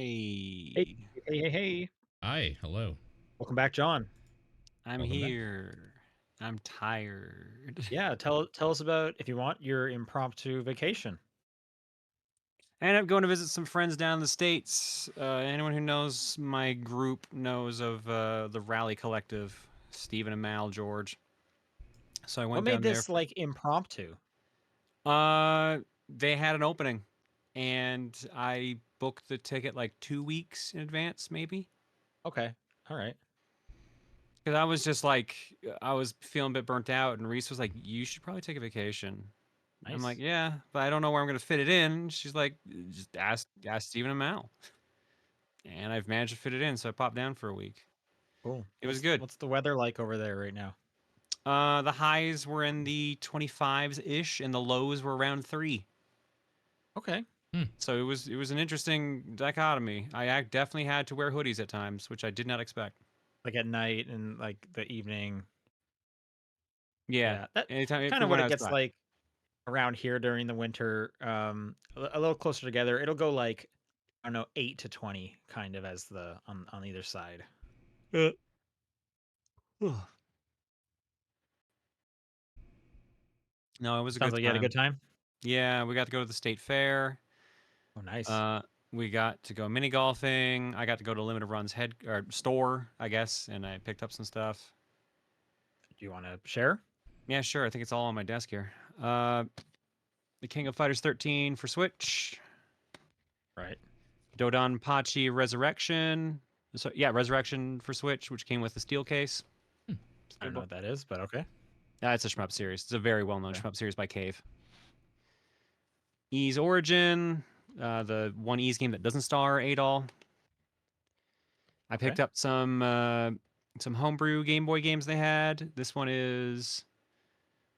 Hey, Hey, hey. Hi, hello. Welcome back, John. I'm Welcome back. here. I'm tired. Yeah, tell us about, if you want, your impromptu vacation. I ended up going to visit some friends down in the States. Anyone who knows my group knows of the Rally Collective, Stephen and Mal, George. So I What went made down there this for. like impromptu? They had an opening, and I booked the ticket like 2 weeks in advance, maybe. Okay, all right, Because I was just like, I was feeling a bit burnt out, and Reese was like, "You should probably take a vacation." I'm like, nice, yeah, but I don't know where I'm gonna fit it in. She's like, just ask Steven and Mal, and I've managed to fit it in. So I popped down for a week. cool. It was What's good. what's the weather like over there right now? The highs were in the 25s ish, and the lows were around 3. Okay, Hmm. So it was an interesting dichotomy. Definitely had to wear hoodies at times, which I did not expect. like at night and like the evening. Yeah, Yeah, that anytime kind for of what when I it was gets outside. like around here during the winter. A little closer together. It'll go like, I don't know, 8 to 20, kind of, as the on either side. Uh, no, it was a Sounds good like you had a time. good time. Yeah, we got to go to the state fair. Oh, nice. Uh, we got to go mini golfing. I got to go to Limited Run's head or store, I guess, and I picked up some stuff. Do you want to share? Yeah, sure. I think it's all on my desk here. Uh, the King of Fighters 13 for Switch. Right. Dodon Pachi Resurrection. So yeah, Resurrection for Switch, which came with the steel case. Hmm. It's a I don't good know book. what that is, but okay. It's a shmup series. It's a very well-known Okay. shmup series by Cave. Ease Origin, the one Ease game that doesn't star Adol. I Okay. picked up some homebrew Game Boy games they had. This one is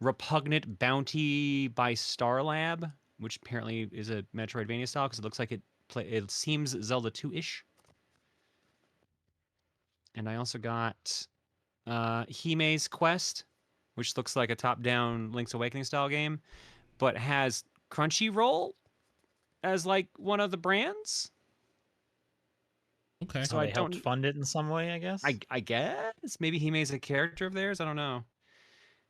Repugnant Bounty by Starlab, which apparently is a Metroidvania style because it looks like it seems Zelda 2-ish. And I also got Hime's Quest, which looks like a top-down Link's Awakening style game, but has Crunchyroll as like one of the brands. Okay. So Oh, I they helped don't. fund it in some way, I guess. I guess maybe Hime's a character of theirs. I don't know.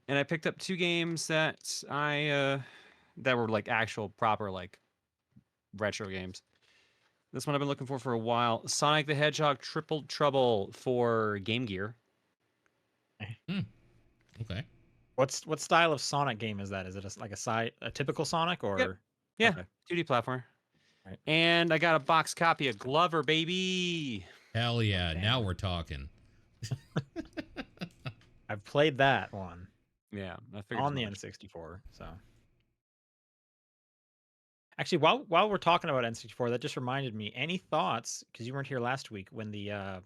And I picked up 2 games that were like actual proper like retro games. This one I've been looking for a while. Sonic the Hedgehog Triple Trouble for Game Gear. Hmm. Okay. What style of Sonic game is that? Is it like a typical Sonic, Yep. or Yeah. okay? 2D platformer. Right. And I got a box copy of Glover, baby. Hell Oh, yeah. Now damn. we're talking. I've played that one Yeah, I figured as on the much. N64. So actually, while we're talking about N64, that just reminded me. Any thoughts? Because you weren't here last week when the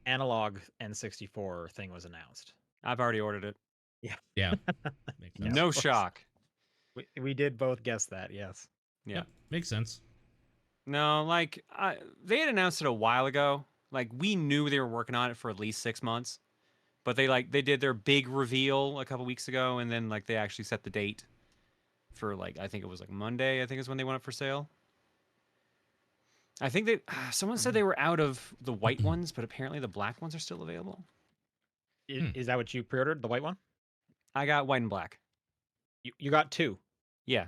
analog N64 thing was announced. I've already ordered it. Yeah. Yeah. Makes Yeah, sense. of No course. shock. We did both guess that. Yes. Yeah. Yep. Makes sense. No, like they had announced it a while ago. Like we knew they were working on it for at least 6 months, but they did their big reveal a couple weeks ago, and then like they actually set the date for like I think it was like Monday. I think is when they went up for sale. I think they someone said they were out of the white ones, but apparently the black ones are still available. Hmm. Is that what you pre-ordered? The white one? I got white and black. You got two. Yeah,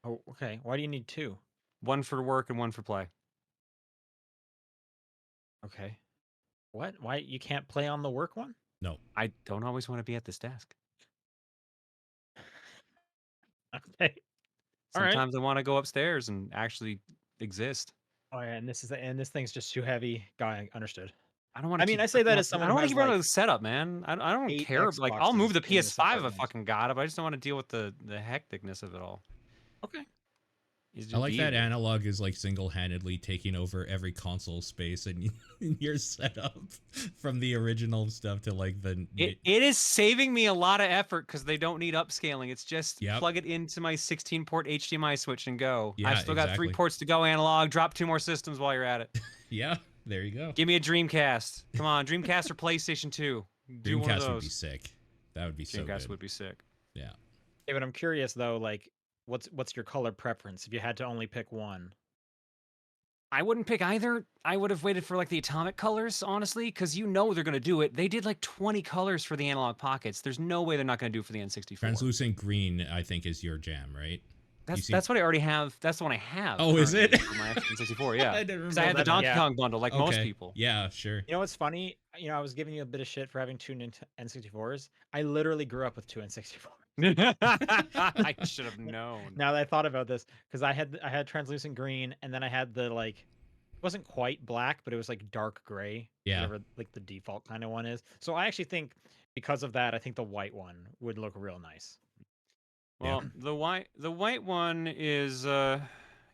Oh, okay. Why do you need two? one for work and one for play. Okay. What? Why you can't play on the work one? No. I don't always want to be at this desk. Okay. All right. Sometimes I want to go upstairs and actually exist. Oh yeah, and this thing's just too heavy. Guy, understood. I don't want I to mean, keep I say ripping that out. as I someone don't who want to has keep running like the setup, man. I don't eight care. Like I'll move Xboxes the in this PS5 if I apartment. fucking got it. But I just don't want to deal with the hecticness of it all. Okay. It's I just like that easier. analog is like single-handedly taking over every console space in, in your setup from the original stuff to like the It is saving me a lot of effort because they don't need upscaling. It's just Yep. plug it into my 16 port HDMI switch and go. I've Yeah, still got 3 exactly. ports to go analog. Drop 2 more systems while you're at it. Yeah, there you go. Give me a Dreamcast. Come on, Dreamcast or PlayStation 2. Do one of Dreamcast would be those. sick. That would be so Dreamcast good. would be sick. Yeah. David, I'm curious though, like what's your color preference if you had to only pick one? I wouldn't pick either. I would have waited for like the atomic colors, honestly, because you know they're gonna do it. They did like 20 colors for the analog pockets. There's no way they're not gonna do it for the N64. Translucent green, I think, is your jam, right? That's what I already have. That's the one I have. Oh, is it? For my N64, yeah. I didn't Because remember I had the that. Donkey Yeah. Kong bundle, like most Okay. people. Yeah, sure. You know what's funny? You know, I was giving you a bit of shit for having two N64s. I literally grew up with two N64s. I should have known. Now that I thought about this, because I had translucent green, and then I had the like, it wasn't quite black, but it was like dark gray. Yeah. Whatever like the default kind of one is. So I actually think because of that, I think the white one would look real nice. Well, the white one is out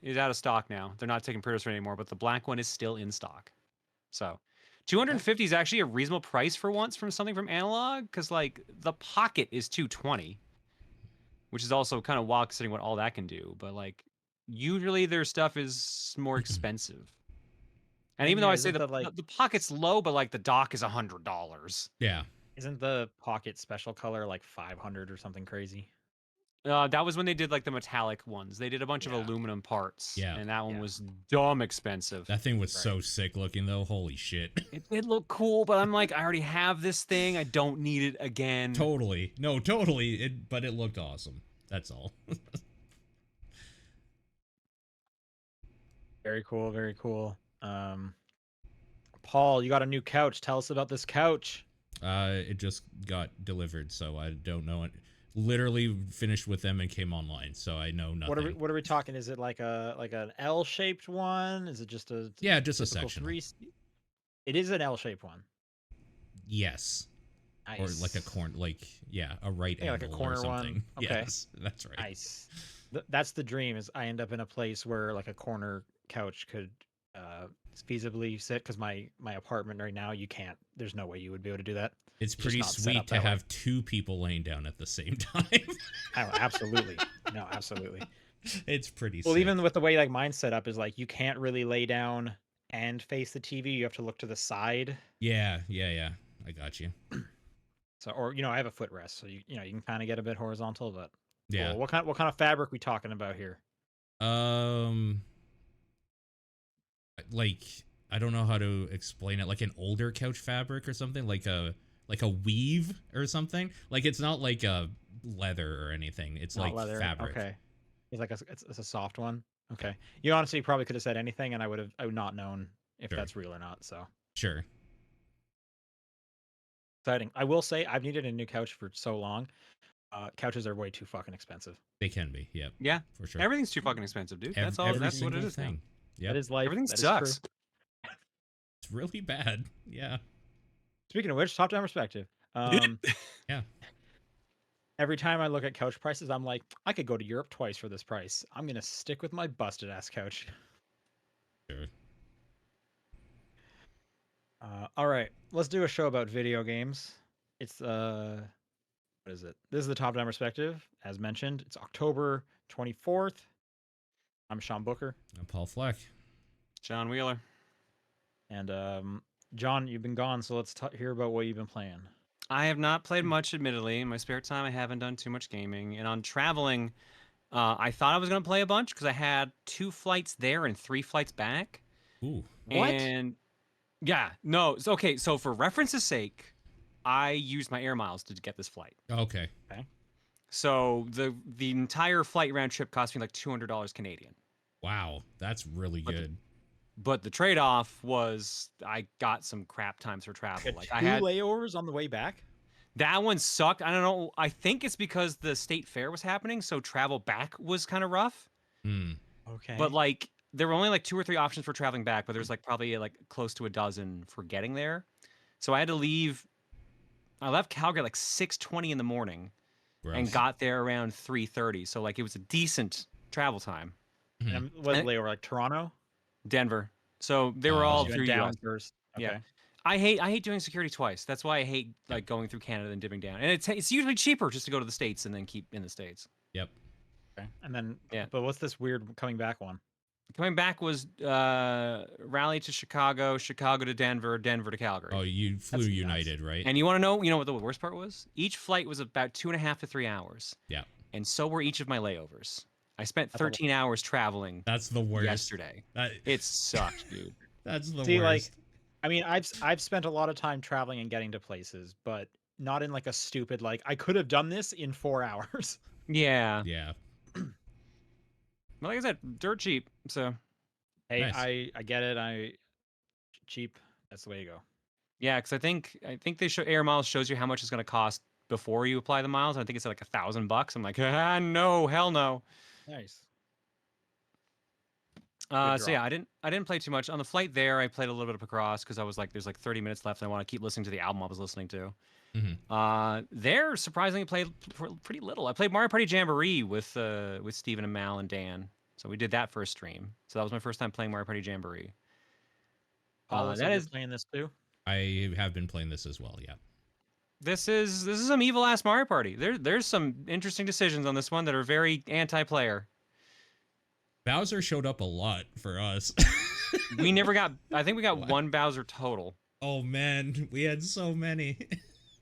of stock now. They're not taking pre-orders for it anymore, but the black one is still in stock. So, 250 is actually a reasonable price for once from something from Analog, because like the Pocket is 220, which is also kind of wild considering what all that can do. But like usually their stuff is more expensive. And even though I say the Pocket's low, but like the dock is $100. Yeah. Isn't the Pocket special color like 500 or something crazy? That was when they did like the metallic ones. They did a bunch of aluminum parts. Yeah. And that one was dumb expensive. That thing was so sick looking though. Holy shit. It did look cool, but I'm like, I already have this thing. I don't need it again. Totally. No, totally. But it looked awesome. That's all. Very cool, very cool. Paul, you got a new couch. Tell us about this couch. It just got delivered, so I don't know it. Literally finished with them and came online, so I know nothing. What are we talking? Is it like an L-shaped one? Is it just a just a section? It is an L-shaped one. Yes. Nice. Or like a corner, a right angle like a corner or something. one. Okay. Yes, that's right. Nice. That's the dream. Is I end up in a place where like a corner couch could feasibly sit, because my apartment right now, you can't. There's no way you would be able to do that. It's pretty sweet to have two people laying down at the same time. Oh, absolutely. No, absolutely. It's pretty well, sick. even with the way like mine's set up is like you can't really lay down and face the TV. You have to look to the side. Yeah. I got you. So, or I have a footrest, so you can kind of get a bit horizontal, but yeah. Cool. What kind of fabric we talking about here? Like, I don't know how to explain it. Like an older couch fabric or something, like a weave or something. Like it's not like a leather or anything. It's not like leather. Fabric. Okay. It's like it's a soft one. Okay. You honestly probably could have said anything, and I would not known if that's real or not. So sure. Exciting. I will say I've needed a new couch for so long. Couches are way too fucking expensive. They can be. Yep. Yeah, for sure. Everything's too fucking expensive, dude. That's all. That's what it is. Thing. Yeah. That is life. Everything sucks. It's really bad. Yeah. Speaking of which, top-down perspective. Yeah. Every time I look at couch prices, I'm like, I could go to Europe twice for this price. I'm gonna stick with my busted ass couch. Sure. All right, let's do a show about video games. It's what is it? This is the top-down perspective, as mentioned. It's October 24th. I'm Sean Booker. I'm Paul Fleck. John Wheeler. And John, you've been gone, so let's hear about what you've been playing. I have not played much, admittedly. In my spare time, I haven't done too much gaming. And on traveling, I thought I was going to play a bunch because I had 2 flights there and 3 flights back. Ooh. What? And yeah, no. Okay, so for reference's sake, I used my air miles to get this flight. Okay. So the entire flight round trip cost me like $200 Canadian. Wow, that's really good. But the trade-off was I got some crap times for travel. Like I had 2 layovers on the way back. That one sucked. I don't know. I think it's because the state fair was happening, so travel back was kind of rough. Okay. But like there were only like 2 or 3 options for traveling back, but there's like probably like close to a dozen for getting there. So I had to leave. I left Calgary like 6:20 in the morning. Gross. And got there around 3:30. So like it was a decent travel time. And what layover, like Toronto? Denver. So they were all through down US. first. Okay. Yeah. I hate doing security twice. That's why I hate like going through Canada and dipping down. And it's usually cheaper just to go to the States and then keep in the States. Yep. Okay. And then but what's this weird coming back one? Coming back was Raleigh to Chicago, Chicago to Denver, Denver to Calgary. Oh, you flew United, right? And you want to know what the worst part was? Each flight was about 2.5 to 3 hours. Yeah. And so were each of my layovers. I spent That's a lot. 13 hours traveling That's the worst. yesterday. It sucked, dude. That's the See, like, worst. I mean, I've spent a lot of time traveling and getting to places, but not in like a stupid like I could have done this in 4 hours. Yeah. Yeah. Well, like I said, dirt cheap. So Hey, Nice. I get it. Cheap. That's the way to go. yeah, because I think they show air miles shows you how much it's going to cost before you apply the miles. I think it's like $1,000. I'm like, no, hell no. Nice. So draw. yeah, I didn't play too much on the flight there. I played a little bit of Picross because I was like, there's like 30 minutes left, and I want to keep listening to the album I was listening to. There surprisingly played pretty little. I played Mario Party Jamboree with Steven and Mal and Dan. So we did that for a stream. So that was my first time playing Mario Party Jamboree. Paula That said you're is playing this too. I have been playing this as well. Yeah. this is some evil ass Mario Party. There's some interesting decisions on this one that are very anti-player. Bowser showed up a lot for us. We never got. I think we got What? one Bowser total. Oh man, we had so many.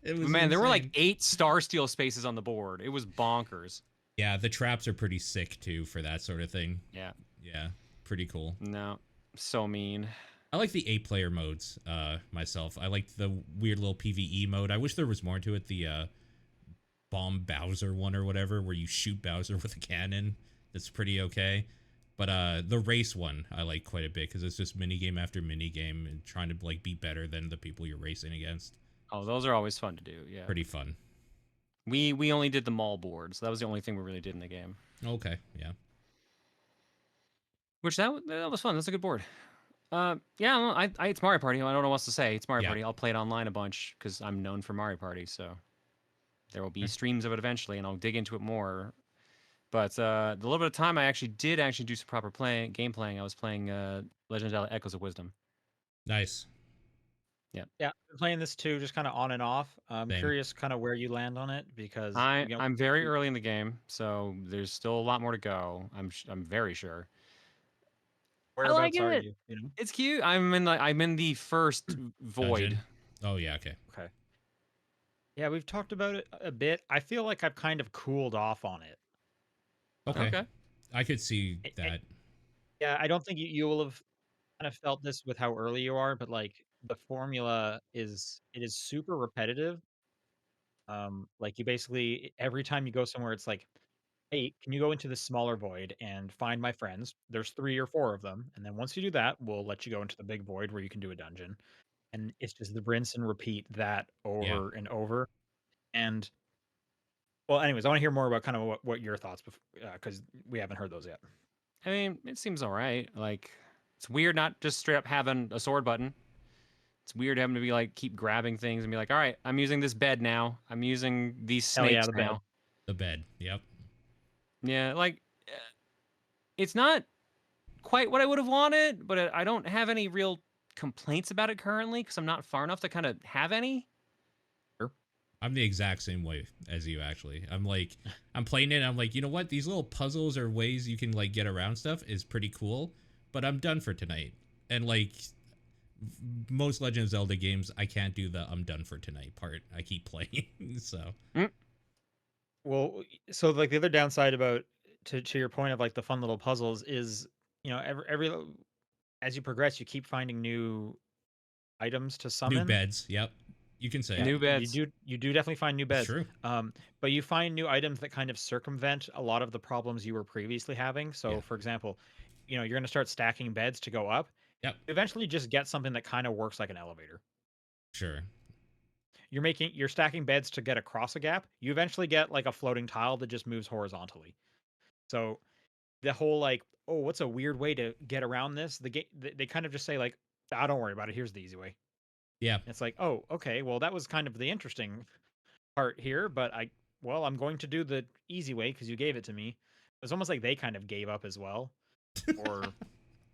It was Man, there were like insane. 8 Star Steel spaces on the board. It was bonkers. Yeah, the traps are pretty sick too for that sort of thing. Yeah. Yeah, pretty cool. No, so mean. I like the 8-player modes myself. I like the weird little PvE mode. I wish there was more to it. The bomb Bowser one or whatever, where you shoot Bowser with a cannon. That's pretty okay. But the race one I like quite a bit because it's just minigame after minigame and trying to like be better than the people you're racing against. Oh, those are always fun to do. Yeah. Pretty fun. We only did the mall board, so that was the only thing we really did in the game. Okay, yeah. Which that was fun. That's a good board. Yeah, well, it's Mario Party. I don't know what else to say. It's Mario Yeah. Party. I'll play it online a bunch because I'm known for Mario Party. So there will be streams of it eventually, and I'll dig into it more. But the little bit of time I actually did do some proper game playing. I was playing Legend of Zelda: Echoes of Wisdom. Nice. Yeah, I've been playing this too, just kind of on and off. I'm Same. curious kind of where you land on it because I'm very early in the game, so there's still a lot more to go. I'm very sure. whereabouts like are it. you? You know? It's cute. I'm in the first void. Dungeon? Oh yeah, okay. Okay. Yeah, we've talked about it a bit. I feel like I've kind of cooled off on it. Okay. I could see that. Yeah, I don't think you will have kind of felt this with how early you are, but like the formula is super repetitive. Like you basically every time you go somewhere, it's like, hey, can you go into this smaller void and find my friends? There's 3 or 4 of them, and then once you do that, we'll let you go into the big void where you can do a dungeon. And it's just the rinse and repeat that over and over. And well, anyways, I want to hear more about kind of what your thoughts because we haven't heard those yet. I mean, it seems all right. Like, it's weird not just straight up having a sword button. It's weird having to be like keep grabbing things and be like, all right, I'm using this bed now. I'm using these Hell yeah, snakes the bed. now. The bed. Yep. Yeah, like it's not quite what I would have wanted, but I don't have any real complaints about it currently because I'm not far enough to kind of have any. I'm the exact same way as you actually. I'm like, I'm playing it and I'm like, you know what? These little puzzles or ways you can like get around stuff is pretty cool, but I'm done for tonight. And like most Legend of Zelda games, I can't do the I'm done for tonight part. I keep playing. So Well, so like the other downside about to your point of like the fun little puzzles is, every as you progress, you keep finding new items to summon. new beds. Yep. You can say New it. beds. You do definitely find new beds. True. But you find new items that kind of circumvent a lot of the problems you were previously having. So, Yeah. for example, you're going to start stacking beds to go up. Yep. You eventually just get something that kind of works like an elevator. Sure. You're stacking beds to get across a gap. You eventually get like a floating tile that just moves horizontally. So the whole like, oh, what's a weird way to get around this? The game they kind of just say like, ah, don't worry about it. Here's the easy way. Yeah. And it's like, oh, okay, well that was kind of the interesting part here, but I'm going to do the easy way because you gave it to me. It's almost like they kind of gave up as well, or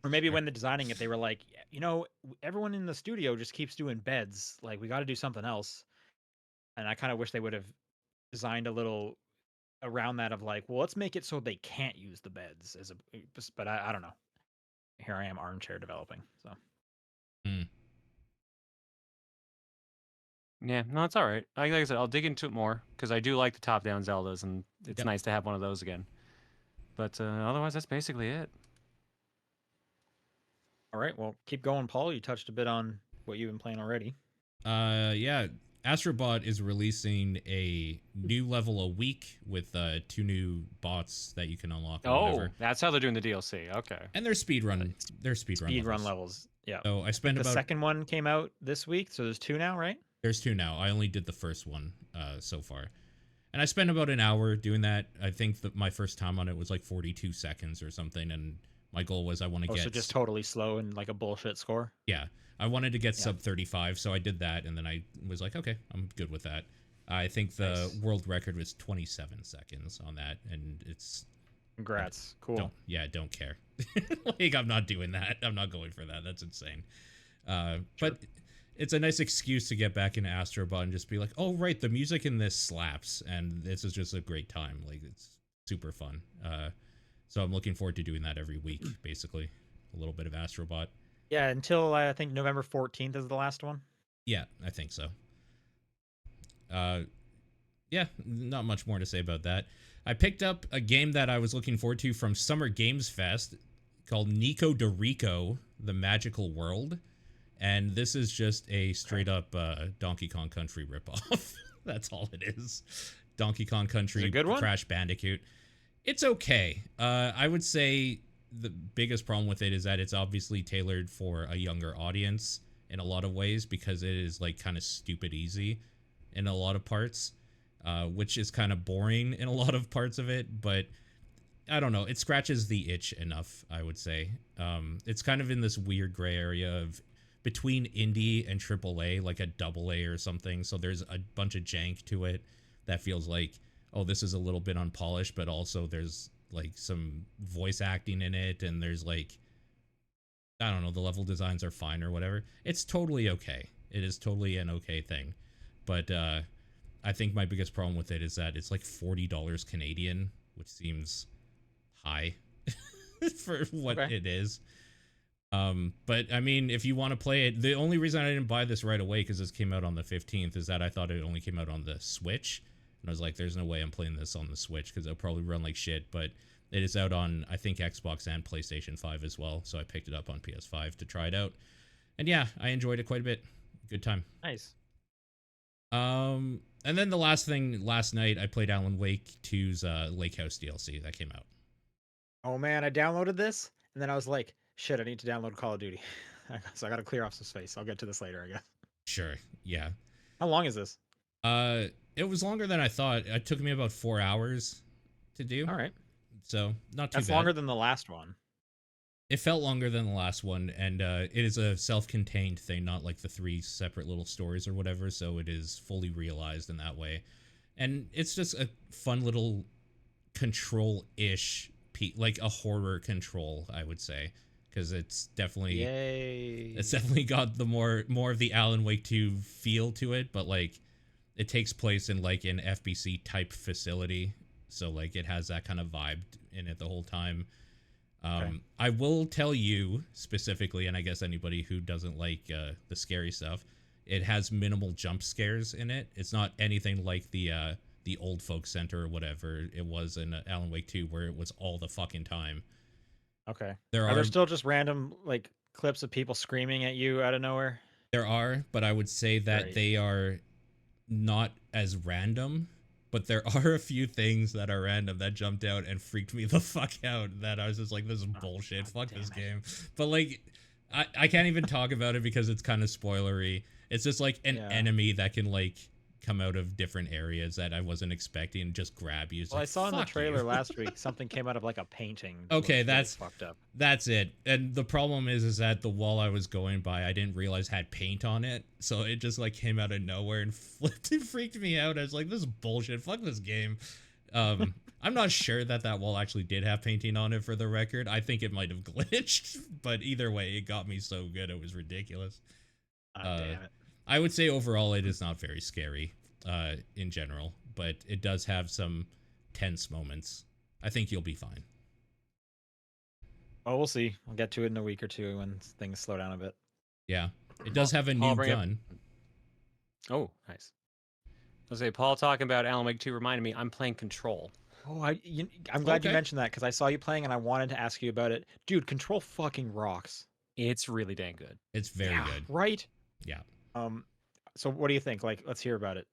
maybe when they're designing it, they were like, everyone in the studio just keeps doing beds. Like we got to do something else. And I kind of wish they would have designed a little around that of like, well, let's make it so they can't use the beds but I don't know. Here I am armchair developing. So Yeah, no, it's all right. Like I said, I'll dig into it more because I do like the top-down Zeldas, and it's nice to have one of those again. But otherwise, that's basically it. All right, well, keep going, Paul. You touched a bit on what you've been playing already. Yeah, Astrobot is releasing a new level a week with 2 new bots that you can unlock and Oh, whatever. that's how they're doing the DLC. Okay. And they're speedrun Levels. Yeah. So I spent The about second one came out this week, so there's 2 now, right? there's 2 now. I only did the first one so far. And I spent about an hour doing that. I think that my first time on it was like 42 seconds or something, and my goal was I want to get so just totally slow and like a bullshit score. Yeah. I wanted to get sub 35, so I did that, and then I was like, okay, I'm good with that. I think the world record was 27 seconds on that, and it's... Congrats. Cool. Don't care. Like, I'm not doing that. I'm not going for that. That's insane. But it's a nice excuse to get back into Astrobot and just be like, oh, right, the music in this slaps, and this is just a great time. Like, it's super fun. So I'm looking forward to doing that every week, basically. A little bit of Astrobot. Yeah, until I think November 14th is the last one. Yeah, I think so. Yeah, not much more to say about that. I picked up a game that I was looking forward to from Summer Games Fest called Nikoderiko, The Magical World. And this is just a straight up Donkey Kong Country ripoff. That's all it is. Donkey Kong Country, good one? Crash Bandicoot. It's okay. I would say the biggest problem with it is that it's obviously tailored for a younger audience in a lot of ways because it is like kind of stupid easy in a lot of parts, which is kind of boring in a lot of parts of it. But I don't know. It scratches the itch enough, I would say. It's kind of in this weird gray area of between indie and AAA, like a AA or something. So there's a bunch of jank to it that feels like, oh, this is a little bit unpolished, but also there's like some voice acting in it, and there's like, I don't know, the level designs are fine or whatever. It's totally okay. It is totally an okay thing. But I think my biggest problem with it is that it's like $40 Canadian, which seems high for what it is. But I mean, if you want to play it, the only reason I didn't buy this right away, because this came out on the 15th, is that I thought it only came out on the Switch. And I was like, there's no way I'm playing this on the Switch because it'll probably run like shit. But it is out on, I think, Xbox and PlayStation 5 as well. So I picked it up on PS5 to try it out. And yeah, I enjoyed it quite a bit. Good time. Nice. And then the last thing, last night, I played Alan Wake 2's Lake House DLC that came out. Oh man, I downloaded this, and then I was like, shit, I need to download Call of Duty. So I got to clear off some space. I'll get to this later, I guess. Sure, yeah. How long is this? It was longer than I thought. It took me about 4 hours to do. All right. So, not too bad. That's longer than the last one. It felt longer than the last one, and it is a self-contained thing, not like the 3 separate little stories or whatever, so it is fully realized in that way. And it's just a fun little control-ish, like a horror control, I would say, because it's definitely... Yay! It's definitely got the more of the Alan Wake 2 feel to it, but like it takes place in like an FBC type facility, so like it has that kind of vibe in it the whole time. I will tell you specifically, and I guess anybody who doesn't like the scary stuff, it has minimal jump scares in it. It's not anything like the old folks center or whatever it was in Alan Wake 2, where it was all the fucking time. Okay. Are there still just random like clips of people screaming at you out of nowhere? There are, but I would say that Great. they are not as random. But there are a few things that are random that jumped out and freaked me the fuck out, that I was just like, this is bullshit. Fuck this game. But like, I can't even talk about it because it's kind of spoilery. It's just like an enemy that can like come out of different areas that I wasn't expecting and just grab you. It's Well, like, I saw in the fuck trailer you. last week something came out of like a painting. Okay, that's fucked up. That's it. And the problem is that the wall I was going by, I didn't realize had paint on it, so it just like came out of nowhere and flipped and freaked me out. I was like, this is bullshit. Fuck this game. I'm not sure that wall actually did have painting on it, for the record. I think it might have glitched, but either way, it got me so good it was ridiculous. Damn it. I would say overall it is not very scary in general, but it does have some tense moments. I think you'll be fine. Oh, we'll see. I'll get to it in a week or two when things slow down a bit. Yeah, it does have a new gun. Oh, nice. I'll say, Paul talking about Alan Wake 2 reminded me, I'm playing Control. Oh, I'm glad you Okay. mentioned that because I saw you playing and I wanted to ask you about it. Dude, Control fucking rocks. It's really dang good. It's very Yeah, good. right? Yeah. Um, so what do you think? Like, let's hear about it.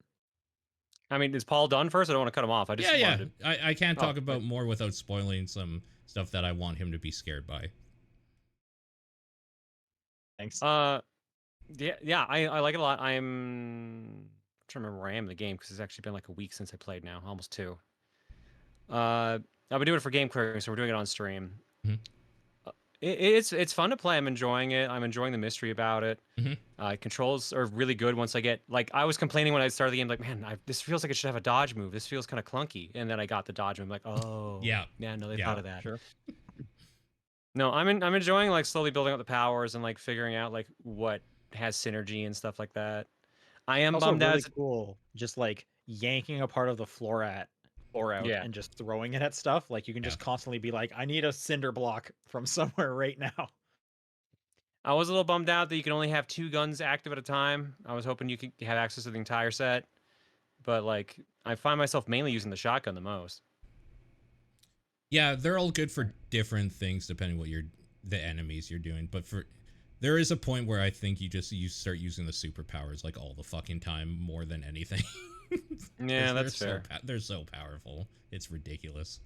I mean, is Paul done first? I don't want to cut him off. I just Yeah. wanted to. I can't talk Oh, about more without spoiling some stuff that I want him to be scared by. Thanks. Yeah, I like it a lot. I'm trying to remember where I am in the game because it's actually been like a week since I played now, almost 2. I've been doing it for game clearing, so we're doing it on stream. Mhm. It's fun to play. I'm enjoying it. I'm enjoying the mystery about it. Mhm. Controls are really good once I get like I was complaining when I started the game, like, man, this feels like it should have a dodge move. This feels kind of clunky, and then I got the dodge move. Like, oh, Yeah. no, they Yeah. thought of that. Sure. No, I'm enjoying like slowly building up the powers and like figuring out like what has synergy and stuff like that. I am Also bummed out. really cool, just like yanking a part of the floor out Yeah. and just throwing it at stuff. Like you can Yeah. just constantly be like, I need a cinder block from somewhere right now. I was a little bummed out that you can only have 2 guns active at a time. I was hoping you could have access to the entire set, but like I find myself mainly using the shotgun the most. Yeah, they're all good for different things depending what the enemies you're doing. But there is a point where I think you start using the superpowers like all the fucking time more than anything. Yeah, that's fair. They're so powerful. It's ridiculous.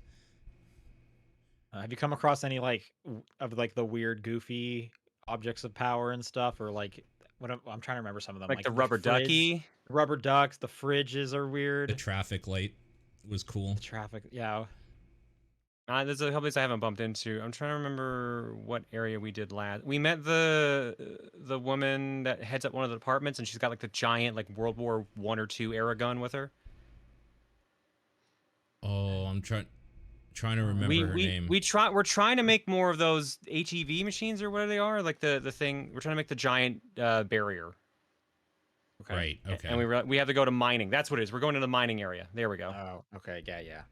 Have you come across any like of like the weird, goofy objects of power and stuff, or like I'm trying to remember some of them, Like the the rubber fridge, ducky. rubber ducks, the fridges are The weird. traffic light was cool. The traffic, yeah. There's a couple places I haven't bumped into. I'm trying to remember what area we did last. We met the woman that heads up one of the departments, and she's got like the giant like World War I or II era gun with her. Oh, I'm trying to remember her name. We're trying to make more of those HEV machines or whatever they are, like the thing. We're trying to make the giant barrier. Okay. Right. Okay. And we have to go to mining. That's what it is. We're going to the mining area. There we go. Oh, okay. Yeah.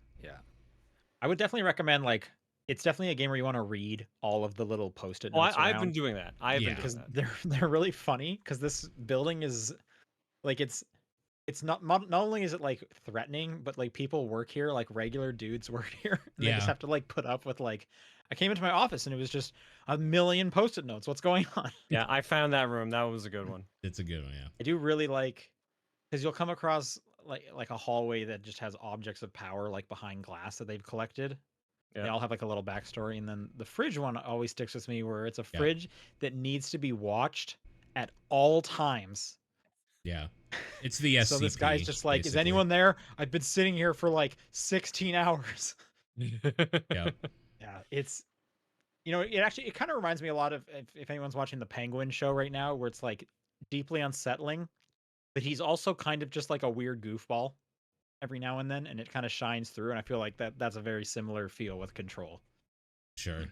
I would definitely recommend like it's definitely a game where you want to read all of the little post-it Oh, notes I've been around doing that. I've been doing because that. they're really funny because this building is like it's not only is it like threatening, but like people work here, like regular dudes work here, and they just Yeah. have to like put up with like I came into my office and it was just a million post-it notes. What's going on? Yeah, I found that room. That was a good one. It's a good one. Yeah. I do really like because you'll come across like a hallway that just has objects of power like behind glass that they've collected. They Yeah. all have like a little backstory, and then the fridge one always sticks with me, where it's a Yeah. fridge that needs to be watched at all times. Yeah. It's the SCP. So this guy's just like, "Is basically. anyone there? I've been sitting here for like 16 hours." Yeah. Yeah, it's it kind of reminds me a lot of if anyone's watching the Penguin show right now, where it's like deeply unsettling, but he's also kind of just like a weird goofball every now and then, and it kind of shines through. And I feel like that's a very similar feel with Control. Sure.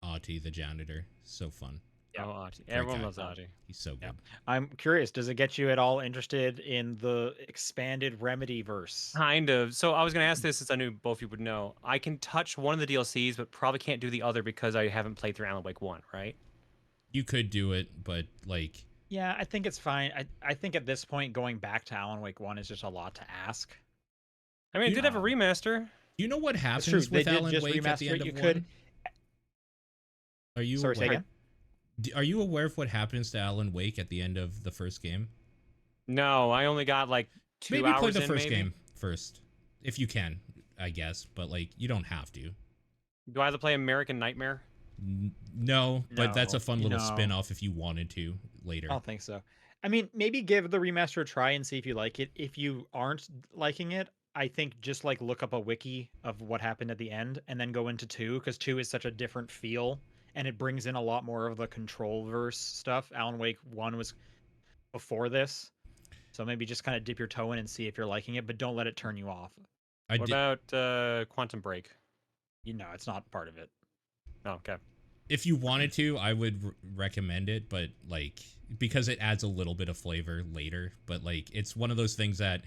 Auntie the janitor. So fun. Yeah. Oh, Auntie. Everyone guy. loves Auntie. He's so good. Yeah. I'm curious, does it get you at all interested in the expanded Remedy verse? Kind of. So I was going to ask this since I knew both of you would know. I can touch one of the DLCs, but probably can't do the other because I haven't played through Alan Wake 1, right? You could do it, but like Yeah, I think it's fine. I think at this point, going back to Alan Wake 1 is just a lot to ask. I mean, it did have a Um, remaster. you know what It's happens true. They with did Alan just Wake at the remaster end it. You of could. one? Are you Sorry, say aware? again? Are you aware of what happens to Alan Wake at the end of the first game? No, I only got like 2 Maybe hours play the in, first maybe. game first, if you can, I guess. But like, you don't have to. Do I have to play American Nightmare? No, but that's a No, fun little no. spin-off if you wanted to later. I don't think so. I mean, maybe give the remaster a try and see if you like it. If you aren't liking it, I think just like look up a wiki of what happened at the end and then go into 2, because 2 is such a different feel and it brings in a lot more of the Control verse stuff. Alan Wake 1 was before this. So maybe just kind of dip your toe in and see if you're liking it, but don't let it turn you off. What about Quantum Break? It's not part of it. Oh, okay. If you wanted to, I would recommend it, but like because it adds a little bit of flavor later. But like it's one of those things that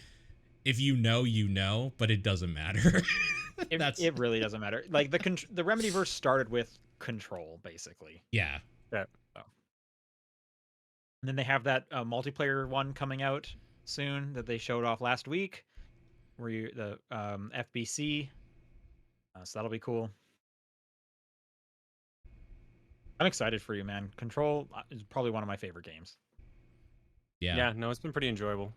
if you know, but it doesn't matter. It really doesn't matter. Like the Remedyverse started with Control, basically. Yeah. Yeah. And then they have that multiplayer one coming out soon that they showed off last week. where you the FBC. So that'll be cool. I'm excited for you, man. Control is probably one of my favorite games. Yeah, no, it's been pretty enjoyable.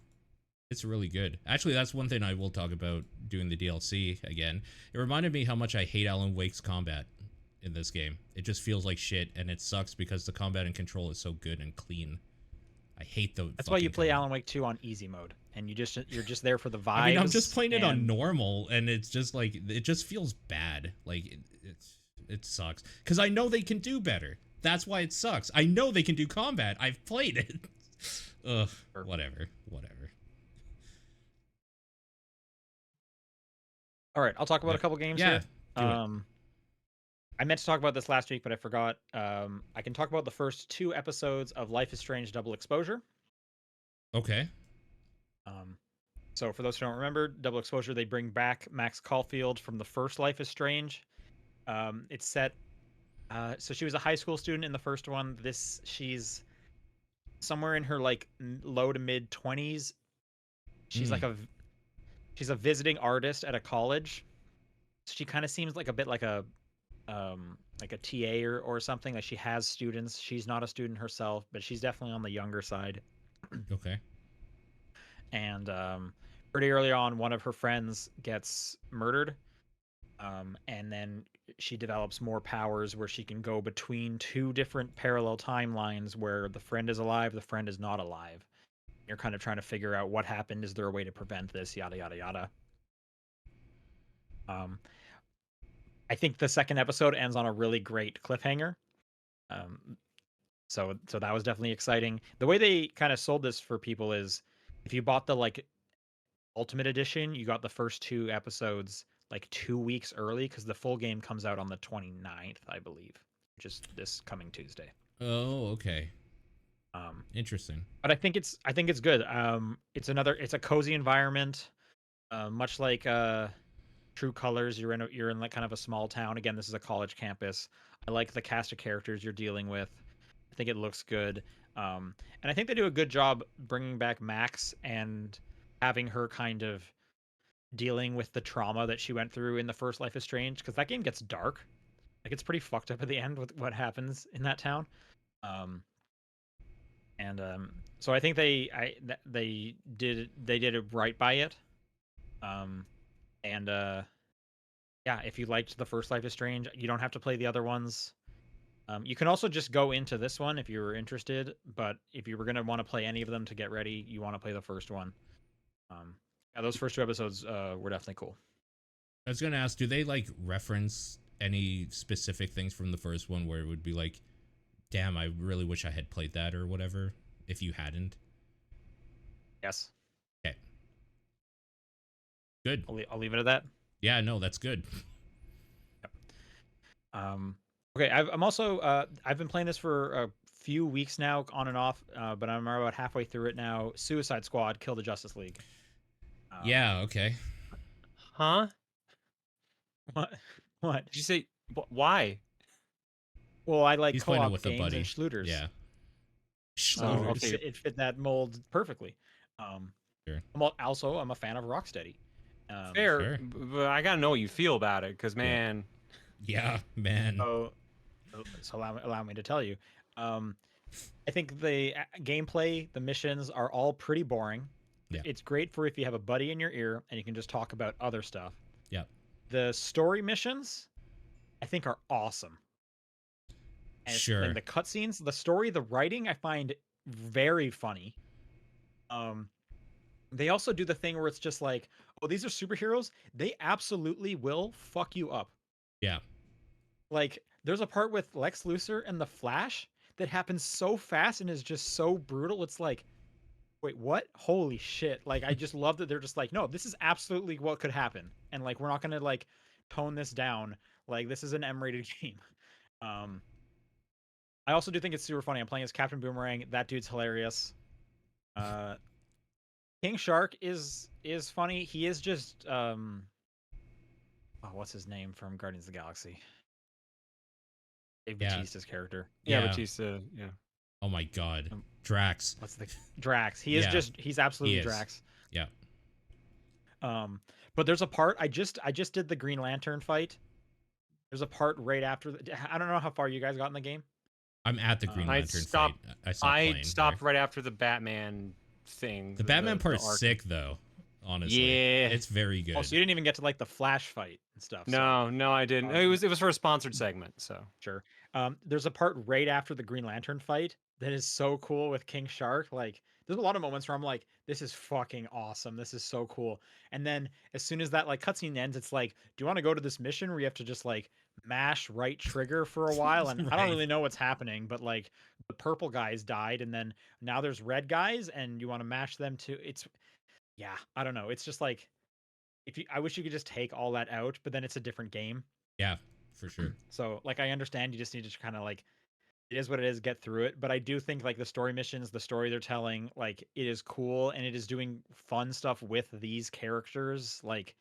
It's really good. Actually, that's one thing I will talk about doing the DLC again. It reminded me how much I hate Alan Wake's combat in this game. It just feels like shit, and it sucks because the combat and control is so good and clean. I hate the. That's why you play combat. Alan Wake 2 on easy mode, and you're just there for the vibes. I mean, I'm just playing it on normal, and it's just like it just feels bad. Like it sucks because I know they can do better. That's why it sucks. I know they can do combat. I've played it. Ugh. Whatever. All right, I'll talk about a couple games Yeah, here. do it. I meant to talk about this last week, but I forgot. I can talk about the first 2 episodes of Life is Strange Double Exposure. Okay. So for those who don't remember, Double Exposure, they bring back Max Caulfield from the first Life is Strange. It's set. So she was a high school student in the first one. She's somewhere in her like low to mid 20s. She's she's a visiting artist at a college. She kind of seems like a bit like a TA or something. Like she has students. She's not a student herself, but she's definitely on the younger side. Okay. And pretty early on, one of her friends gets murdered. And then she develops more powers where she can go between 2 different parallel timelines where the friend is alive, the friend is not alive. You're kind of trying to figure out what happened. Is there a way to prevent this? Yada, yada, yada. I think the second episode ends on a really great cliffhanger. So that was definitely exciting. The way they kind of sold this for people is if you bought the like Ultimate Edition, you got the first 2 episodes like 2 weeks early because the full game comes out on the 29th, I believe, which is this coming Tuesday. Oh, okay. Interesting. But I think it's good. It's a cozy environment, much like True Colors. You're in like kind of a small town. Again, this is a college campus. I like the cast of characters you're dealing with. I think it looks good. And I think they do a good job bringing back Max and having her kind of dealing with the trauma that she went through in the first Life is Strange, because that game gets dark. Like it's pretty fucked up at the end with what happens in that town. So I think they did it right by it. Yeah, if you liked the first Life is Strange, you don't have to play the other ones. You can also just go into this one if you were interested, but if you were going to want to play any of them to get ready, you want to play the first one. Yeah, those first 2 episodes were definitely cool. I was gonna ask, do they like reference any specific things from the first one where it would be like, damn, I really wish I had played that or whatever, if you hadn't? Yes. Okay. Good. I'll leave it at that. Yeah, no, that's good. Yep. Okay, I'm also I've been playing this for a few weeks now, on and off, but I'm about halfway through it now. Suicide Squad: Kill the Justice League. Yeah, okay. Huh? What? Did you say why? Well, I like He's playing it co-op with a games buddy. and shooters. Yeah. So okay. it fit that mold perfectly. Sure. I'm a fan of Rocksteady. Fair, Sure. but I gotta know what you feel about it, because man, Yeah, man. So allow me to tell you. I think the gameplay, the missions are all pretty boring. Yeah. It's great for if you have a buddy in your ear and you can just talk about other stuff. Yeah. The story missions, I think, are awesome. And Sure. And the cutscenes, the story, the writing, I find very funny. They also do the thing where it's just like, oh, these are superheroes. They absolutely will fuck you up. Yeah. Like, there's a part with Lex Luthor and the Flash that happens so fast and is just so brutal. It's like, wait, what? Holy shit. Like, I just love that they're just like, no, this is absolutely what could happen. And like, we're not going to like tone this down. Like, this is an M-rated game. I also do think it's super funny. I'm playing as Captain Boomerang. That dude's hilarious. King Shark is funny. He is just what's his name from Guardians of the Galaxy? Dave Bautista's character. yeah, Batista, yeah. Oh my god. Drax. What's the Drax? He is he's absolutely Drax. Yeah. But there's a part I just did the Green Lantern fight. There's a part right after I don't know how far you guys got in the game. I'm at the Green Lantern fight. I stopped I playing. stopped there. right after the Batman thing. The Batman part's arc. sick though. Honestly, Yeah. it's very good. Oh, so you didn't even get to like the Flash fight and stuff. No, I didn't. It was for a sponsored segment, so Sure. There's a part right after the Green Lantern fight that is so cool with King Shark. Like, there's a lot of moments where I'm like, this is fucking awesome. This is so cool. And then as soon as that like cutscene ends, it's like, do you want to go to this mission where you have to just like mash right trigger for a while? And I don't really know what's happening, but like the purple guys died, and then now there's red guys, and you want to mash them too. Yeah, I don't know. It's just like I wish you could just take all that out, but then it's a different game. Yeah, for sure. So like I understand you just need to kind of like it is what it is, get through it. But I do think like the story missions, the story they're telling, like it is cool and it is doing fun stuff with these characters. Like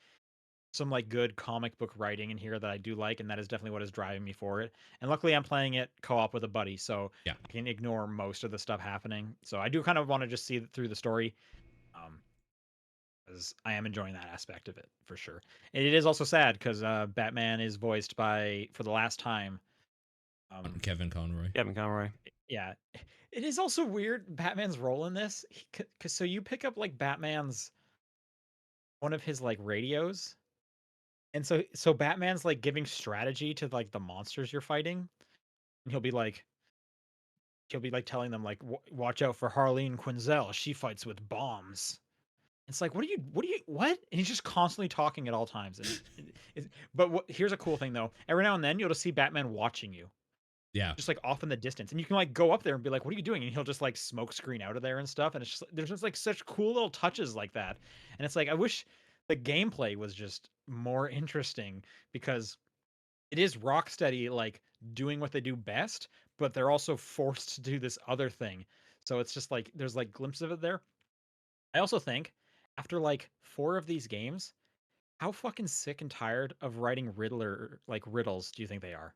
some like good comic book writing in here that I do like, and that is definitely what is driving me for it. And luckily I'm playing it co-op with a buddy, so Yeah. I can ignore most of the stuff happening. So I do kind of want to just see through the story. Because I am enjoying that aspect of it for sure. And it is also sad because Batman is voiced by, for the last time, Kevin Conroy. Kevin Conroy. Yeah, it is also weird Batman's role in this. Cause so you pick up like Batman's one of his like radios, and so Batman's like giving strategy to like the monsters you're fighting, and he'll be like telling them like, watch out for Harleen Quinzel. She fights with bombs. It's like, what? And he's just constantly talking at all times. But here's a cool thing though. Every now and then you'll just see Batman watching you. Yeah. Just like off in the distance. And you can like go up there and be like, what are you doing? And he'll just like smoke screen out of there and stuff. And it's just, there's just like such cool little touches like that. And it's like, I wish the gameplay was just more interesting, because it is Rocksteady like doing what they do best, but they're also forced to do this other thing. So it's just like, there's like glimpses of it there. I also think after like 4 of these games, how fucking sick and tired of writing riddles do you think they are?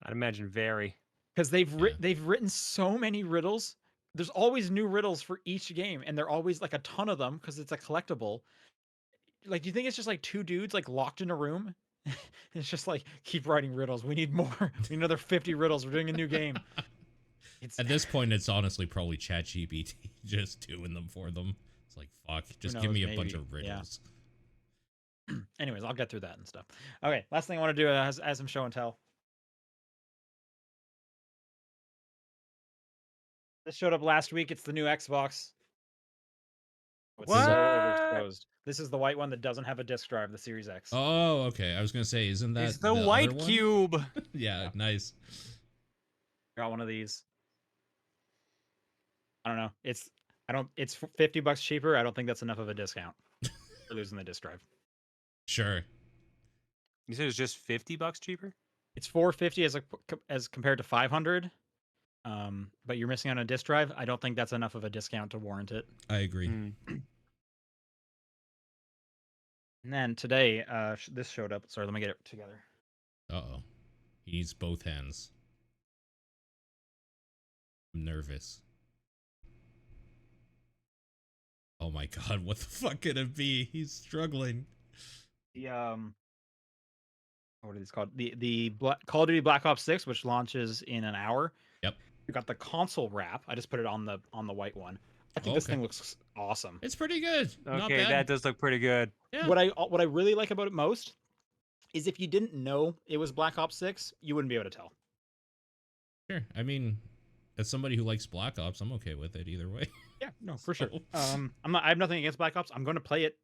I'd imagine very. Because they've written so many riddles. There's always new riddles for each game, and they're always like a ton of them because it's a collectible. Like, do you think it's just like 2 dudes like locked in a room? It's just like, keep writing riddles. We need more. We need another 50 riddles. We're doing a new game. At this point, it's honestly probably ChatGPT just doing them for them. It's like, fuck, just give me a bunch of riddles. Yeah. Anyways, I'll get through that and stuff. Okay, last thing I want to do as some show and tell. This showed up last week. It's the new Xbox. It's so overexposed. This is the white one that doesn't have a disc drive, the Series X. Oh, okay. I was gonna say, isn't that It's the white other one? cube. Yeah, nice. Got one of these. I don't know. It's $50 cheaper. I don't think that's enough of a discount for losing the disc drive. Sure. You said it's just $50 cheaper? It's $450 as compared to $500. But you're missing on a disc drive. I don't think that's enough of a discount to warrant it. I agree. And then today, this showed up. Sorry, let me get it together. Uh-oh. He needs both hands. I'm nervous. Oh my god, what the fuck could it be? He's struggling. The what are these called? The Call of Duty Black Ops 6, which launches in an hour. Yep. You got the console wrap. I just put it on the white one. I think this thing looks awesome. It's pretty good. Not Okay, bad. that does look pretty good. Yeah. What I really like about it most is if you didn't know it was Black Ops 6, you wouldn't be able to tell. Sure. I mean, as somebody who likes Black Ops, I'm okay with it either way. Yeah, no, for sure. I have nothing against Black Ops. I'm going to play it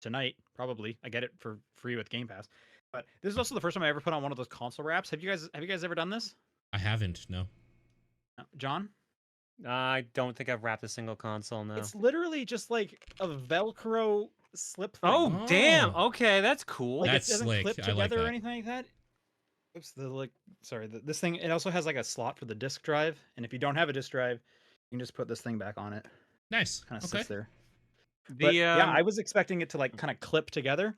tonight, probably. I get it for free with Game Pass. But this is also the first time I ever put on one of those console wraps. Have you guys ever done this? I haven't, no. John? I don't think I've wrapped a single console, no. It's literally just like a Velcro slip thing. Oh, damn. Okay, that's cool. Like That's it doesn't slick. clip I together like or that. anything like that. Oops, this thing, it also has like a slot for the disc drive, and if you don't have a disc drive, you can just put this thing back on it. Nice. Kind of Okay. sits there. But yeah, I was expecting it to like kind of clip together.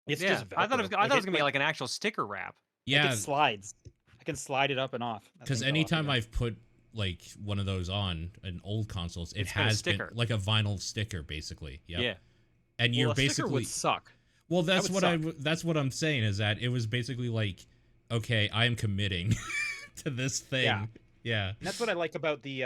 It's just Velcro. I thought it was gonna be like an actual sticker wrap. Yeah, it slides. I can slide it up and off. because anytime I've put like one of those on an old consoles, it It's got a has been sticker. like a vinyl sticker, basically. Yep. Yeah. and you're a sticker basically would suck. well. That's would what suck. that's what I'm saying is that it was basically like, okay, I am committing to this thing. Yeah. And that's what I like about the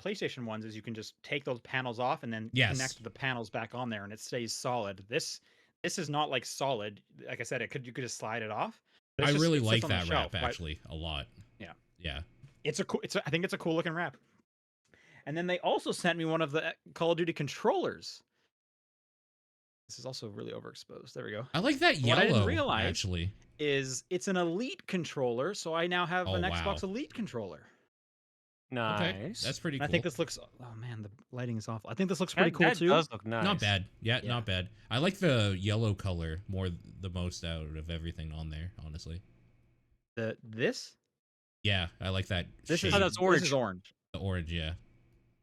PlayStation ones is you can just take those panels off and then Yes. connect the panels back on there and it stays solid. This is not like solid. Like I said, you could just slide it off. I really it sits like on the that shelf, wrap right? actually a lot. Yeah. Yeah. I think it's a cool looking wrap. And then they also sent me one of the Call of Duty controllers. This is also really overexposed. There we go. I like that What yellow. I didn't realize actually, is it's an Elite controller, so I now have an Xbox Elite controller. Nice. Okay, that's pretty cool. I think this looks. Oh man, the lighting is awful. I think this looks pretty cool that too. Does look nice. Not bad. Yeah, not bad. I like the yellow color the most out of everything on there, honestly. This? Yeah, I like that. This shade. is that's orange. This is orange. The orange, yeah.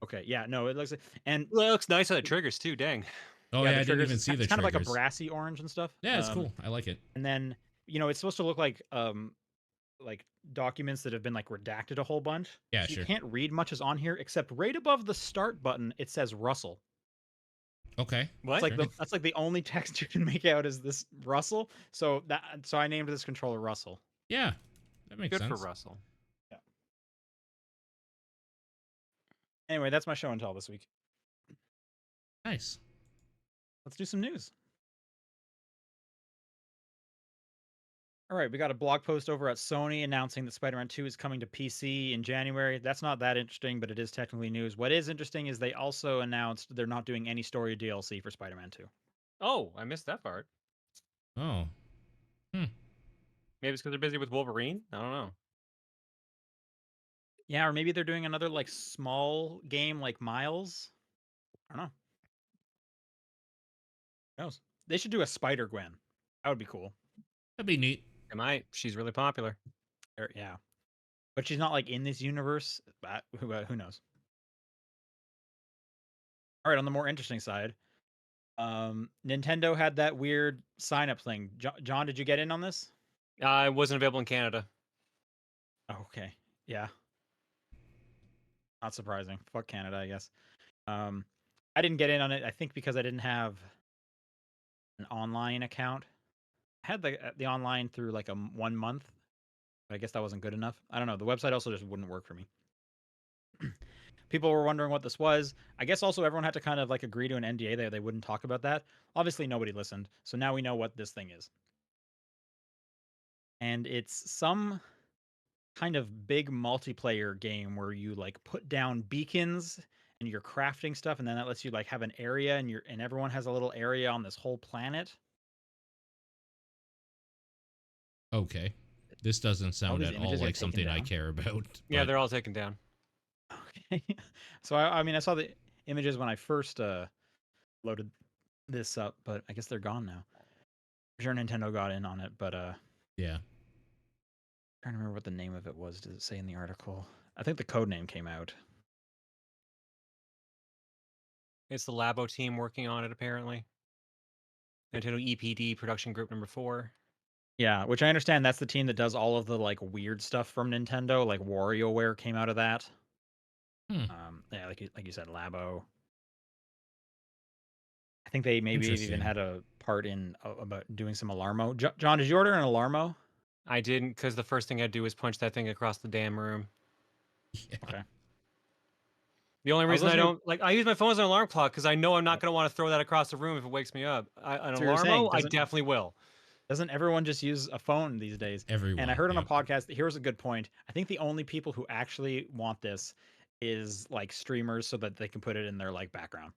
Okay, yeah, no, it looks and Well, it looks nice on the triggers too. Dang. Oh yeah, I didn't even see the it's kind triggers. of like a brassy orange and stuff. Yeah, it's cool. I like it. And then it's supposed to look like documents that have been like redacted a whole bunch. Yeah, so sure. You can't read much is on here except right above the start button it says Russell. Okay. What? It's like that's like the only text you can make out is this Russell. So I named this controller Russell. Yeah, that makes sense. Good for Russell. Yeah. Anyway, that's my show and tell this week. Nice. Let's do some news. All right, we got a blog post over at Sony announcing that Spider-Man 2 is coming to PC in January. That's not that interesting, but it is technically news. What is interesting is they also announced they're not doing any story DLC for Spider-Man 2. Oh, I missed that part. Oh. Maybe it's because they're busy with Wolverine. I don't know. Yeah, or maybe they're doing another like small game like Miles. I don't know. Who knows? They should do a Spider-Gwen. That would be cool. That'd be neat. They might. She's really popular. Yeah, but she's not like in this universe. But who knows? All right, on the more interesting side, Nintendo had that weird sign-up thing. John, did you get in on this? It wasn't available in Canada. Oh, okay, yeah. Not surprising. Fuck Canada, I guess. I didn't get in on it. I think because I didn't have an online account. I had the online through like 1 month. But I guess that wasn't good enough. I don't know. The website also just wouldn't work for me. People were wondering what this was. I guess also everyone had to kind of like agree to an NDA that they wouldn't talk about that. Obviously, nobody listened. So now we know what this thing is. And it's some kind of big multiplayer game where you like put down beacons and you're crafting stuff, and then that lets you like have an area, and everyone has a little area on this whole planet. Okay. This doesn't sound these at all images are like taken something I down. care about. Yeah, but- they're all taken down. Okay. So I mean I saw the images when I first loaded this up, but I guess they're gone now. I'm sure Nintendo got in on it, but yeah. trying to remember what the name of it was. Does it say in the article? I think the code name came out. It's the Labo team working on it, apparently. Nintendo EPD Production Group number 4. Yeah, which I understand that's the team that does all of the like weird stuff from Nintendo, like WarioWare came out of that. Yeah, like you said, Labo. I think they maybe even Interesting. had a part in about doing some Alarmo. John, did you order an Alarmo? I didn't, because the first thing I'd do is punch that thing across the damn room. Yeah. Okay. The only reason I listening- don't like I use my phone as an alarm clock because I know I'm not going to want to throw that across the room if it wakes me up. An So you're saying, alarmo, I doesn't- definitely will. Doesn't everyone just use a phone these days? Everyone. And I heard on a yep. podcast, here's a good point. I think the only people who actually want this is like streamers so that they can put it in their like background.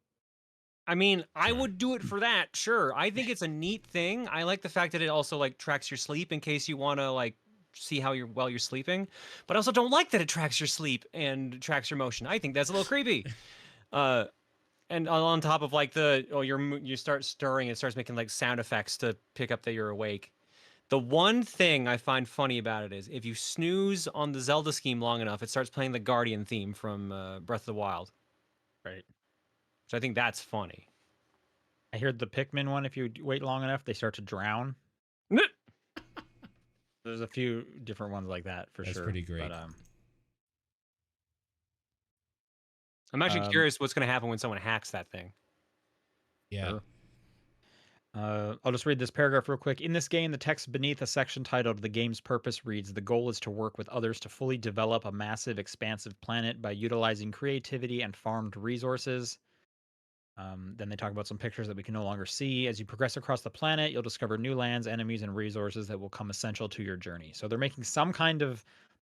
I mean, I Sure. would do it for that. Sure. I think it's a neat thing. I like the fact that it also like tracks your sleep in case you want to like see how while you're sleeping. But I also don't like that it tracks your sleep and tracks your motion. I think that's a little creepy. And on top of like you start stirring, it starts making like sound effects to pick up that you're awake. The one thing I find funny about it is if you snooze on the Zelda scheme long enough, it starts playing the Guardian theme from Breath of the Wild. Right. So I think that's funny. I heard the Pikmin one, if you wait long enough, they start to drown. There's a few different ones like that for That's sure. pretty great. But, I'm actually curious what's going to happen when someone hacks that thing. Yeah. Sure. I'll just read this paragraph real quick. In this game, the text beneath a section titled "The game's purpose" reads, "The goal is to work with others to fully develop a massive, expansive planet by utilizing creativity and farmed resources." Then they talk about some pictures that we can no longer see. As you progress across the planet, you'll discover new lands, enemies, and resources that will come essential to your journey. So they're making some kind of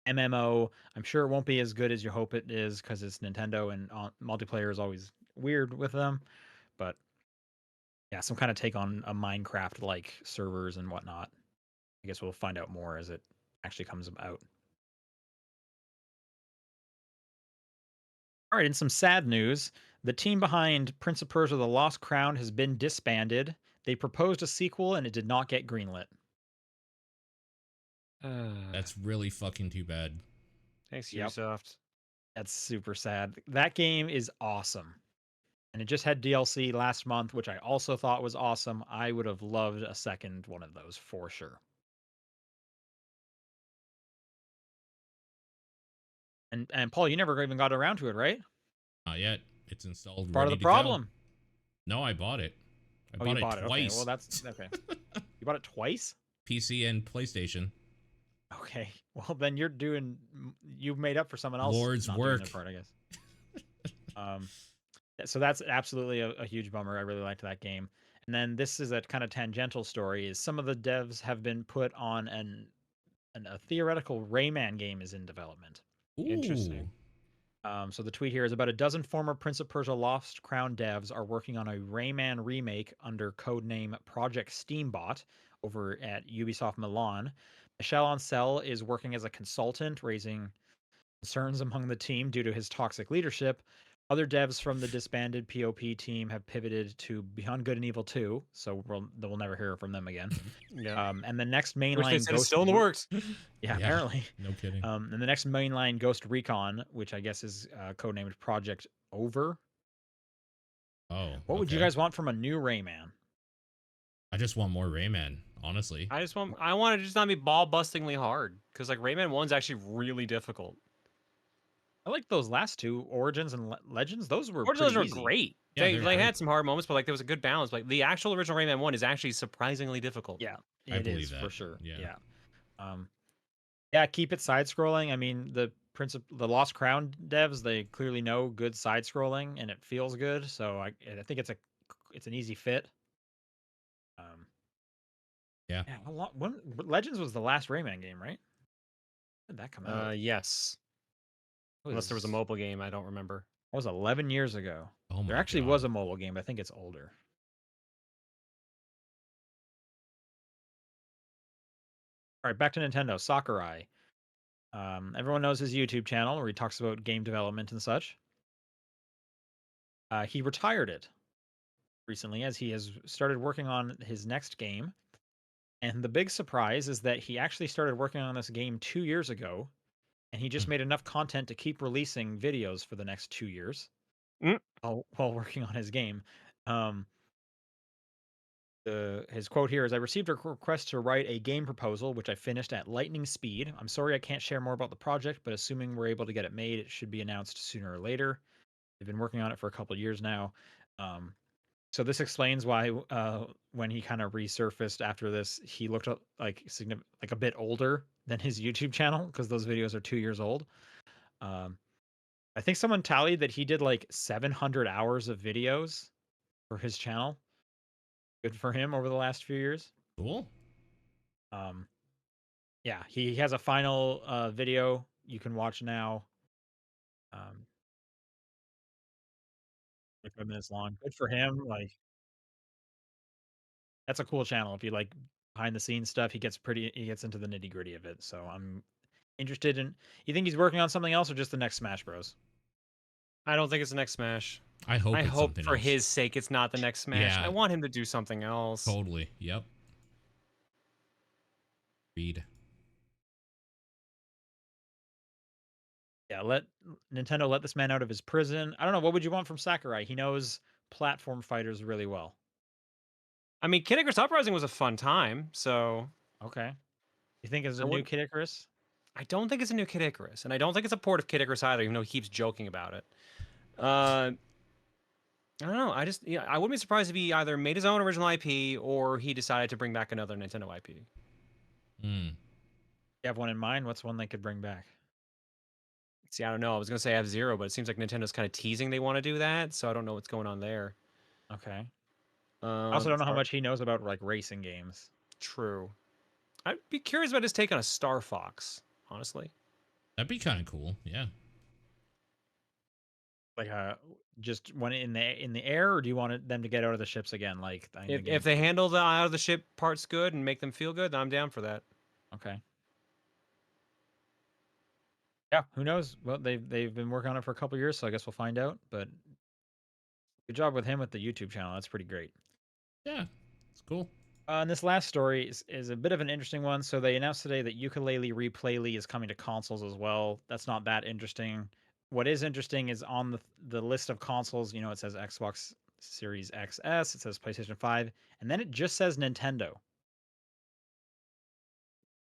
MMO. I'm sure it won't be as good as you hope it is because it's Nintendo and multiplayer is always weird with them. But yeah, some kind of take on a Minecraft like servers and whatnot. I guess we'll find out more as it actually comes out. All right, in some sad news, the team behind Prince of Persia: The Lost Crown has been disbanded. They proposed a sequel and it did not get greenlit. That's really fucking too bad. Thanks, Yep. Ubisoft. That's super sad. That game is awesome. And it just had DLC last month, which I also thought was awesome. I would have loved a second one of those for sure. And Paul, you never even got around to it, right? Not yet. It's installed, Part of ready the to problem. go. No, I bought it. I Oh, bought you it bought it. Okay, twice. well that's okay. You bought it twice? PC and PlayStation. Okay. Well, then you've made up for someone else Lord's not work. doing their part, I guess. So that's absolutely a huge bummer. I really liked that game. And then this is a kind of tangential story. Is some of the devs have been put on a theoretical Rayman game is in development. Ooh. Interesting. So the tweet here is about a dozen former Prince of Persia Lost Crown devs are working on a Rayman remake under codename Project Steambot over at Ubisoft Milan. Michel Ancel is working as a consultant, raising concerns among the team due to his toxic leadership. Other devs from the disbanded POP team have pivoted to Beyond Good and Evil 2, so we'll never hear from them again. Yeah. And the next Which they mainline said is still in the works. Yeah, apparently. No kidding. And the next mainline Ghost Recon, which I guess is codenamed Project Over. Oh. What would you okay. guys want from a new Rayman? I just want more Rayman, honestly. I want it to just not be ball bustingly hard because like Rayman 1's actually really difficult. I like those last two, Origins and Legends. Those were Origins pretty are easy. great. Yeah, they they're they great. had some hard moments, but like there was a good balance. Like the actual original Rayman 1 is actually surprisingly difficult. Yeah, I it believe is that. for sure. Yeah. Yeah, keep it side scrolling. I mean, the the Lost Crown devs, they clearly know good side scrolling and it feels good. So I think it's an easy fit. Yeah. When Legends was the last Rayman game, right? When did that come out? Yes. Unless there was a mobile game, I don't remember. That was 11 years ago. Oh my There actually God. was a mobile game, but I think it's older. All right, back to Nintendo. Sakurai. Everyone knows his YouTube channel where he talks about game development and such. He retired it recently as he has started working on his next game. And the big surprise is that he actually started working on this game 2 years ago, and he just made enough content to keep releasing videos for the next 2 years while working on his game. His quote here is, "I received a request to write a game proposal, which I finished at lightning speed. I'm sorry I can't share more about the project, but assuming we're able to get it made, it should be announced sooner or later. They've been working on it for a couple of years now." So this explains why when he kind of resurfaced after this, he looked like a bit older than his YouTube channel because those videos are 2 years old. I think someone tallied that he did like 700 hours of videos for his channel. Good for him over the last few years. Cool. Yeah, he has a final video you can watch now. 5 minutes long. Good for him. Like, that's a cool channel. If you like behind the scenes stuff, he gets into the nitty gritty of it. So I'm interested in. You think he's working on something else or just the next Smash Bros? I don't think it's the next Smash. I hope it's hope something for else. his sake it's not the next Smash. Yeah. I want him to do something else. Totally. Yep. Read. Yeah, let Nintendo let this man out of his prison. I don't know. What would you want from Sakurai? He knows platform fighters really well. I mean, Kid Icarus Uprising was a fun time, so Okay. You think it's a new Kid Icarus? I don't think it's a new Kid Icarus, and I don't think it's a port of Kid Icarus either, even though he keeps joking about it. I don't know. I wouldn't be surprised if he either made his own original IP or he decided to bring back another Nintendo IP. Hmm. You have one in mind? What's one they could bring back? See, I don't know. I was gonna say F-Zero, but it seems like Nintendo's kind of teasing they want to do that, so I don't know what's going on there. Okay. I also don't know how Star- much he knows about like racing games. True. I'd be curious about his take on a Star Fox, honestly. That'd be kind of cool. Yeah. Like just one in the air, or do you want them to get out of the ships again? Like in the If they GameCube? handle the out of the ship parts good and make them feel good, then I'm down for that. Okay. Yeah, who knows? Well, they've been working on it for a couple years, so I guess we'll find out. But good job with him with the YouTube channel. That's pretty great. Yeah. It's cool. And this last story is a bit of an interesting one. So they announced today that Ukulele Replayly is coming to consoles as well. That's not that interesting. What is interesting is on the list of consoles, it says Xbox Series XS, it says PlayStation 5, and then it just says Nintendo.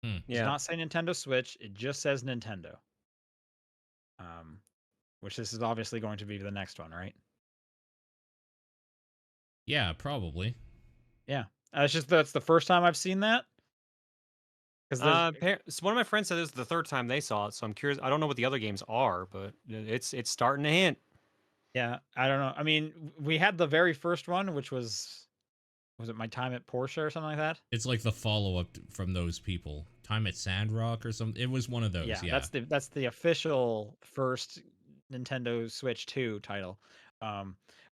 It does not say Nintendo Switch, it just says Nintendo. Which this is obviously going to be the next one, right? Yeah, probably. Yeah. That's the first time I've seen that. So one of my friends said this is the third time they saw it, so I'm curious. I don't know what the other games are, but it's starting to hint. Yeah, I don't know. I mean, we had the very first one, which was it My Time at Porsche or something like that? It's like the follow-up from those people. Time at Sandrock or something. It was one of those, yeah. That's the official first Nintendo Switch 2 title. But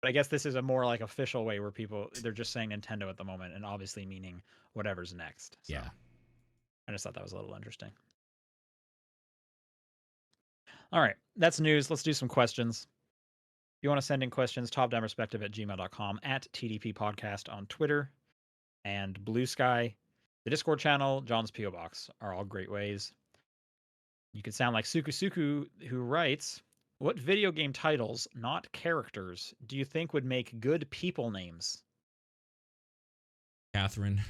I guess this is a more like official way where they're just saying Nintendo at the moment and obviously meaning whatever's next. So Yeah. I just thought that was a little interesting. All right, that's news. Let's do some questions. If you want to send in questions, topdownperspective@gmail.com, at TDP Podcast on Twitter, and Blue Sky, the Discord channel, John's P.O. Box are all great ways. You could sound like Suku, who writes, what video game titles, not characters, do you think would make good people names? Catherine.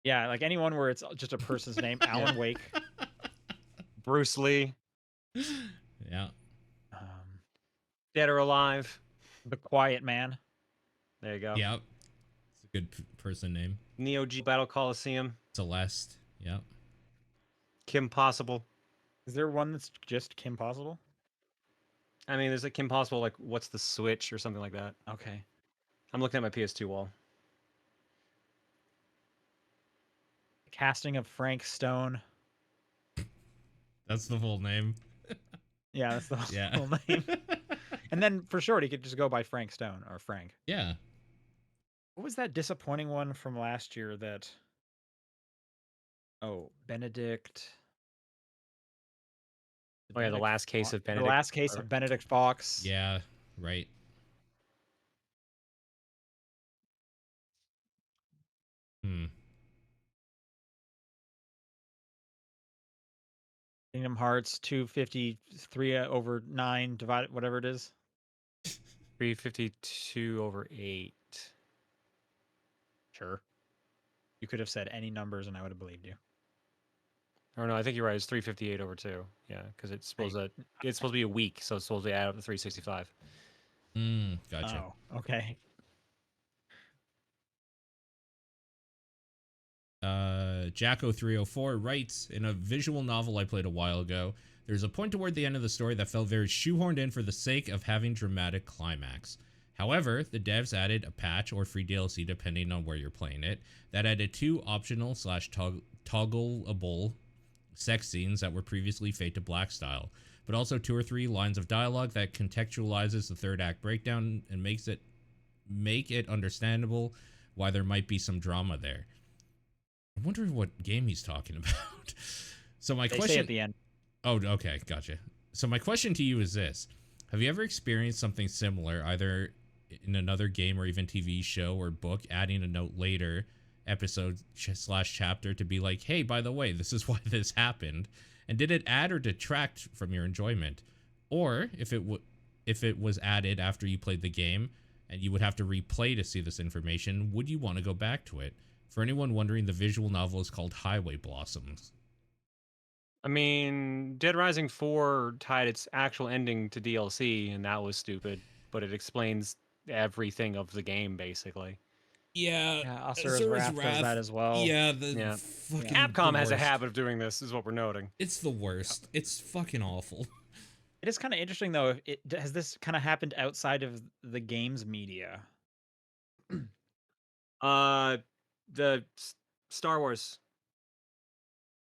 Yeah, like anyone where it's just a person's name. Alan Wake. Bruce Lee. Yeah. Dead or Alive. The Quiet Man. There you go. Yep. It's a good person name. Neo Geo Battle Coliseum. Celeste. Yep. Kim Possible. Is there one that's just Kim Possible? I mean, there's a Kim Possible, like, what's the Switch or something like that. Okay. I'm looking at my PS2 wall. Casting of Frank Stone. That's the full name. Yeah, that's the full name. And then for short, he could just go by Frank Stone or Frank. Yeah. What was that disappointing one from last year that... Oh, Benedict... Oh yeah, the last case of Benedict. The last case of Benedict Fox. Yeah, right. Kingdom Hearts 253 over 9 divided, whatever it is. 352 over 8. Sure. You could have said any numbers and I would have believed you. Or no, I think you're right. It's 358 over 2. Yeah, because it's supposed to be a week, so it's supposed to add up to 365. Gotcha. Oh, okay. Jacko304 writes, in a visual novel I played a while ago, there's a point toward the end of the story that felt very shoehorned in for the sake of having dramatic climax. However, the devs added a patch or free DLC depending on where you're playing it that added 2 optional / toggleable sex scenes that were previously Fade to Black style, but also 2 or 3 lines of dialogue that contextualizes the third act breakdown and make it understandable why there might be some drama there. I wonder what game he's talking about. So my question say at the end. Oh, okay, gotcha. So my question to you is this: have you ever experienced something similar, either in another game or even TV show or book, adding a note later, episode / chapter, to be like, hey, by the way, this is why this happened, and did it add or detract from your enjoyment? Or if it was added after you played the game and you would have to replay to see this information, would you want to go back to it? For anyone wondering, the visual novel is called Highway Blossoms. I mean, Dead Rising 4 tied its actual ending to DLC, and that was stupid. But it explains everything of the game, basically. Yeah, Yeah, Asura's Azura's Wrath does that as well. Yeah, the Yeah. fucking Capcom the has a worst. habit of doing this, is what we're noting. It's the worst. It's fucking awful. It is kind of interesting though. If it has this kind of happened outside of the games media. The Star Wars.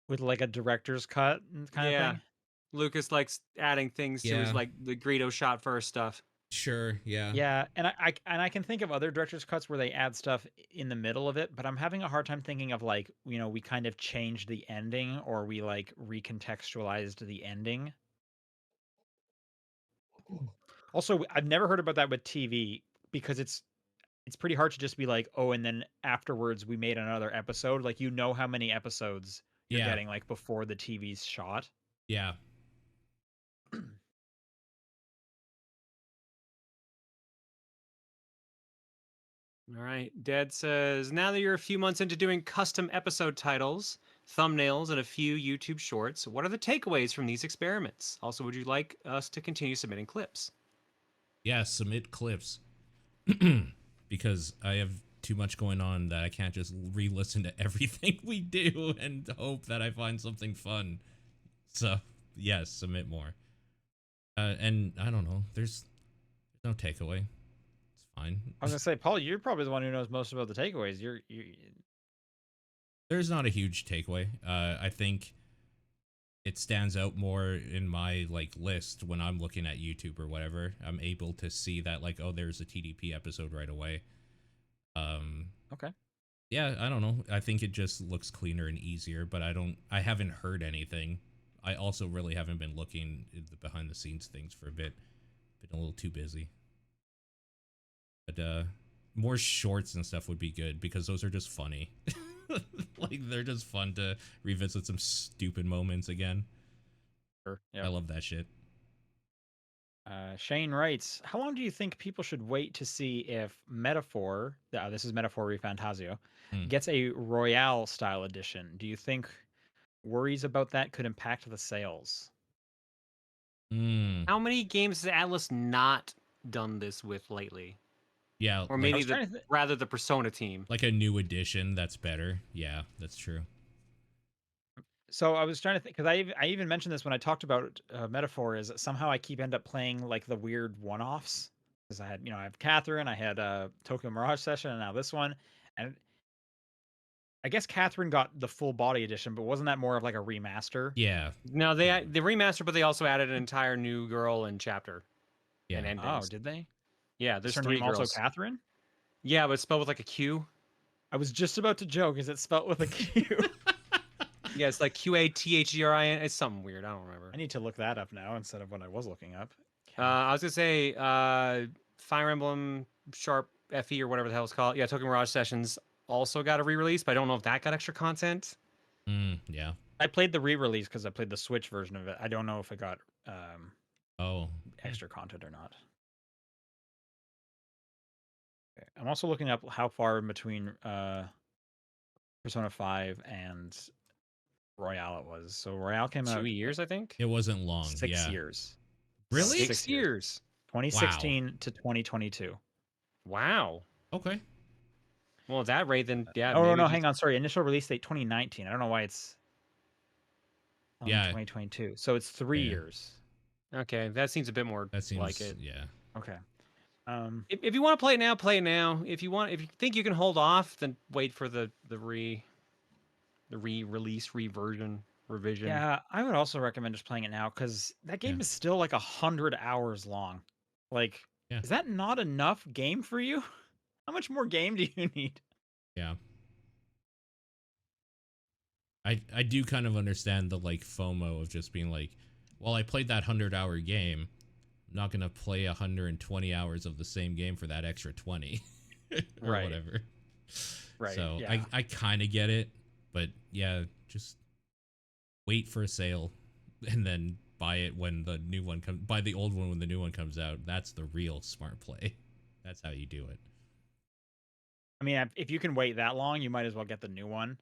With like a director's cut kind of Yeah. thing. Lucas likes adding things to his Yeah. like the Greedo shot first stuff. Sure, yeah. Yeah, and I can think of other director's cuts where they add stuff in the middle of it, but I'm having a hard time thinking of like, we kind of changed the ending or we like recontextualized the ending. Also, I've never heard about that with TV because it's pretty hard to just be like, "Oh, and then afterwards we made another episode." Like how many episodes you're Yeah. getting like before the TV's shot. Yeah. All right. Dead says, now that you're a few months into doing custom episode titles, thumbnails, and a few YouTube shorts, what are the takeaways from these experiments? Also, would you like us to continue submitting clips? Yeah, submit clips. Because I have too much going on that I can't just re-listen to everything we do and hope that I find something fun. So, yes, submit more. And I don't know, there's no takeaway. It's fine. I was gonna say, Paul, you're probably the one who knows most about the takeaways. There's not a huge takeaway. I think it stands out more in my like list when I'm looking at YouTube or whatever. I'm able to see that like, oh, there's a TDP episode right away. Okay. Yeah, I don't know. I think it just looks cleaner and easier, but I haven't heard anything. I also really haven't been looking at the behind the scenes things for a bit. Been a little too busy. But more shorts and stuff would be good because those are just funny. Like they're just fun to revisit some stupid moments again. Sure. I Yeah. love that shit. Shane writes, how long do you think people should wait to see if Metaphor, this is Metaphor Refantasio, gets a Royale style edition? Do you think worries about that could impact the sales? How many games has Atlas not done this with lately? Yeah, Or like, maybe rather the Persona team. like a new edition that's better. Yeah, that's true. So I was trying to think because I even mentioned this when I talked about Metaphor is that somehow I end up playing like the weird one-offs because I have Catherine, I had Tokyo Mirage Session, and now this one, and I guess Catherine got the full body edition, but wasn't that more of like a remaster? Yeah. No, they remastered, but they also added an entire new girl and chapter. Yeah. And endings. Oh, did they? Yeah, there's Is her 3 name girls. also Catherine? Yeah, but it's spelled with like a Q. I was just about to joke. Is it spelled with a Q? Yeah, it's like QATHERIN. It's something weird. I don't remember. I need to look that up now instead of what I was looking up. I was gonna say Fire Emblem Sharp FE or whatever the hell it's called. Yeah, Tokyo Mirage Sessions also got a re-release, but I don't know if that got extra content. Yeah. I played the re-release because I played the Switch version of it. I don't know if it got extra content or not. Okay. I'm also looking up how far in between Persona 5 and Royale it was. So Royale came out 2 years, I think. It wasn't long. 6 years. Really? 6 years. 2016 to 2022. Wow. Okay. Well, at that rate, then yeah. Oh no, hang on. Sorry, initial release date 2019. I don't know why it's 2022. So it's 3 years. Okay, that seems a bit more That seems like it. Yeah. Okay. If you want to play it now, play it now. If you think you can hold off, then wait for the re-release, revision. Yeah, I would also recommend just playing it now because that game is still like 100 hours long. Like, is that not enough game for you? How much more game do you need? Yeah. I do kind of understand the like FOMO of just being like, well, I played that 100-hour game. I'm not gonna play 120 hours of the same game for that extra 20 or whatever. Right. So yeah. I kind of get it, but yeah, just wait for a sale and then buy it when the new one comes. Buy the old one when the new one comes out. That's the real smart play. That's how you do it. I mean, if you can wait that long, you might as well get the new one.